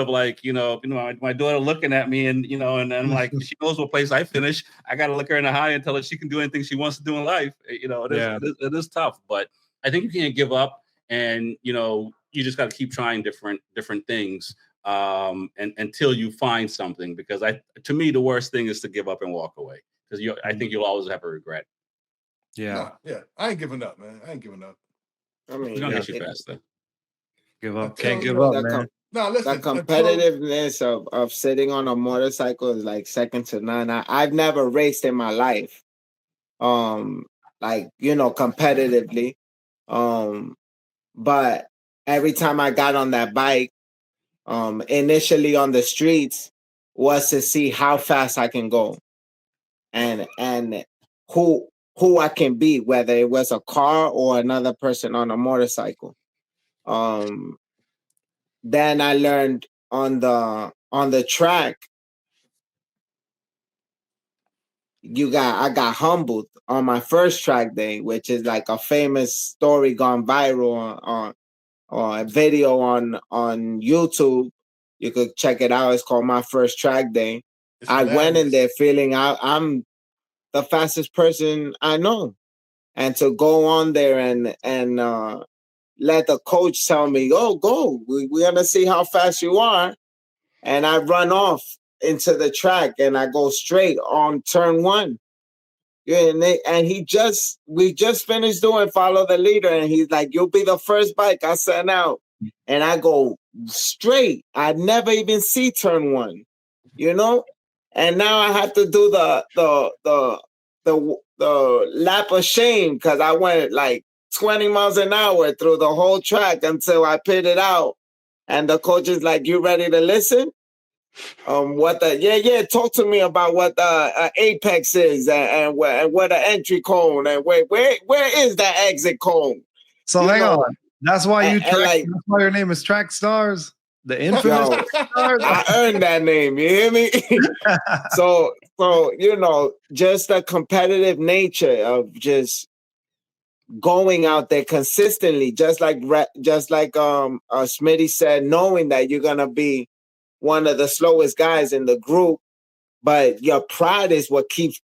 like my daughter looking at me and and I'm like, she knows what place I finish. I got to look her in the eye and tell her she can do anything she wants to do in life. It is tough, but I think you can't give up, and you just got to keep trying different things and until you find something, because to me the worst thing is to give up and walk away, because I think you'll always have a regret. I ain't giving up, man. I ain't giving up. I mean, We're gonna get you faster. Give up. Can't give up, man. No, listen. The competitiveness of sitting on a motorcycle is like second to none. I've never raced in my life, competitively, but every time I got on that bike, initially on the streets, was to see how fast I can go, and who I can beat, whether it was a car or another person on a motorcycle. Then I learned on the track, I got humbled on my first track day, which is like a famous story gone viral on a video on YouTube. You could check it out. It's called My First Track Day. I went in there feeling I'm the fastest person I know. And to go on there and let the coach tell me, "Oh, go. We're gonna see how fast you are." And I run off into the track and I go straight on turn 1. And we just finished doing follow the leader, and he's like, "You'll be the first bike I sent out." And I go straight. I never even see turn 1, And now I have to do the lap of shame, because I went like 20 miles an hour through the whole track until I pitted out. And the coach is like, "You ready to listen? Talk to me about what the apex is and what an entry cone, and where is that exit cone?" So hang on. That's why that's why your name is Track Stars, the infamous Stars. I earned that name. You hear me? So just the competitive nature of just going out there consistently, just like Smitty said, knowing that you're gonna be one of the slowest guys in the group, but your pride is what keeps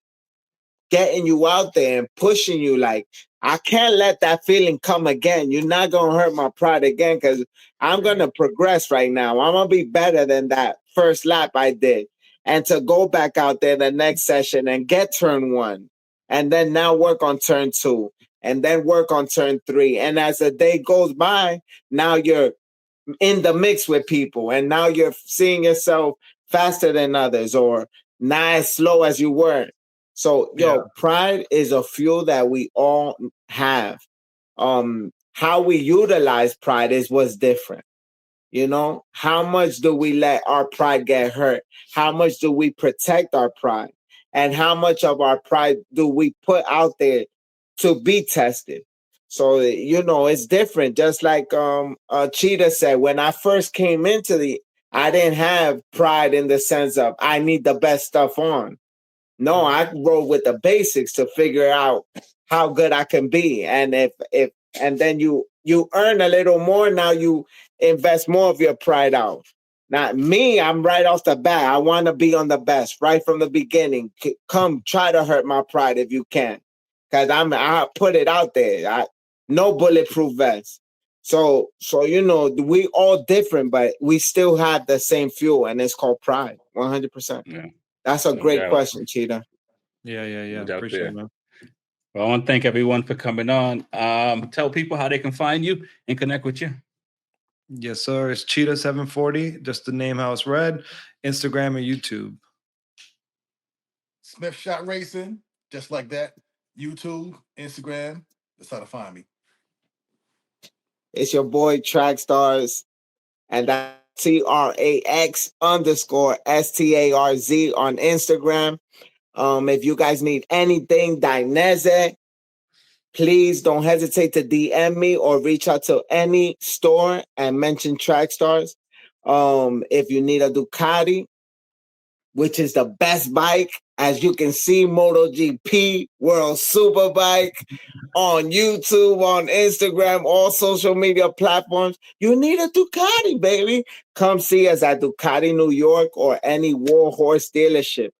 getting you out there and pushing you. Like, I can't let that feeling come again. You're not gonna hurt my pride again, because I'm gonna progress right now. I'm gonna be better than that first lap I did. And to go back out there the next session and get turn 1, and then now work on turn 2, and then work on turn 3. And as the day goes by, now you're in the mix with people, and now you're seeing yourself faster than others, or not as slow as you were. So pride is a fuel that we all have. How we utilize pride is what's different. How much do we let our pride get hurt? How much do we protect our pride? And how much of our pride do we put out there to be tested? So, it's different. Just like Cheetah said, when I first came I didn't have pride in the sense of I need the best stuff on. No, I rode with the basics to figure out how good I can be. And if and then you earn a little more, now you invest more of your pride out. Not me, I'm right off the bat. I want to be on the best right from the beginning. Come try to hurt my pride if you can. Cause I put it out there. No bulletproof vest. So we all different, but we still have the same fuel, and it's called pride. 100%. Yeah. That's a No great doubt. question, Cheetah. Yeah. No doubt Appreciate there. it, man. Well, I want to thank everyone for coming on. Tell people how they can find you and connect with you. Yes, sir. It's Cheetah740, just the name how it's read. Instagram and YouTube. Smith Shot Racing, just like that. YouTube, Instagram. That's how to find me. It's your boy Track Stars, and that's TRAX_STARZ on Instagram. If you guys need anything Dainese, please don't hesitate to DM me or reach out to any store and mention Track Stars. If you need a Ducati, which is the best bike, as you can see, MotoGP World Superbike on YouTube, on Instagram, all social media platforms. You need a Ducati, baby. Come see us at Ducati New York or any Warhorse dealership.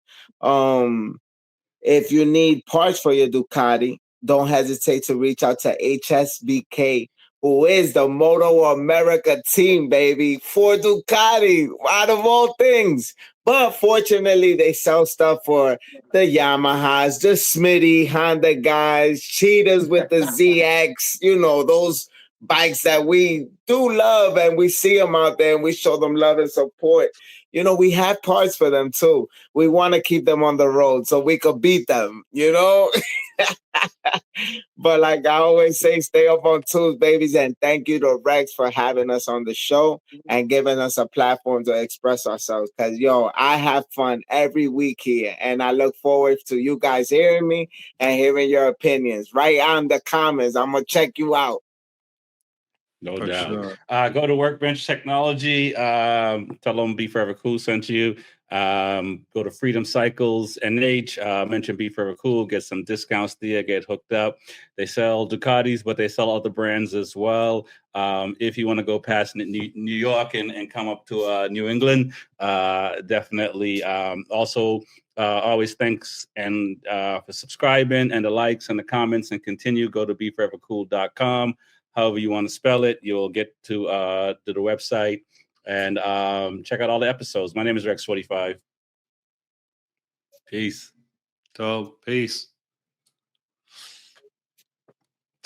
If you need parts for your Ducati, don't hesitate to reach out to HSBK, who is the Moto America team, baby, for Ducati, out of all things. But fortunately, they sell stuff for the Yamahas, the Smitty, Honda guys, Cheetahs with the ZX, those bikes that we do love, and we see them out there and we show them love and support. We have parts for them too. We want to keep them on the road so we could beat them, But like I always say, stay up on tools, babies. And thank you to Rex for having us on the show and giving us a platform to express ourselves. Because, I have fun every week here. And I look forward to you guys hearing me and hearing your opinions. Write on the comments. I'm going to check you out. No For doubt. sure. Go to Workbench Technology. Tell them B4evaKool sent you. Go to Freedom Cycles NH. Mention B4evaKool. Get some discounts there. Get hooked up. They sell Ducatis, but they sell other brands as well. If you want to go past New York and come up to New England, definitely. Also, always thanks and for subscribing and the likes and the comments, and continue. Go to B4evaKool.com. However you want to spell it, you'll get to the website and check out all the episodes. My name is Rex45. Peace. So, peace.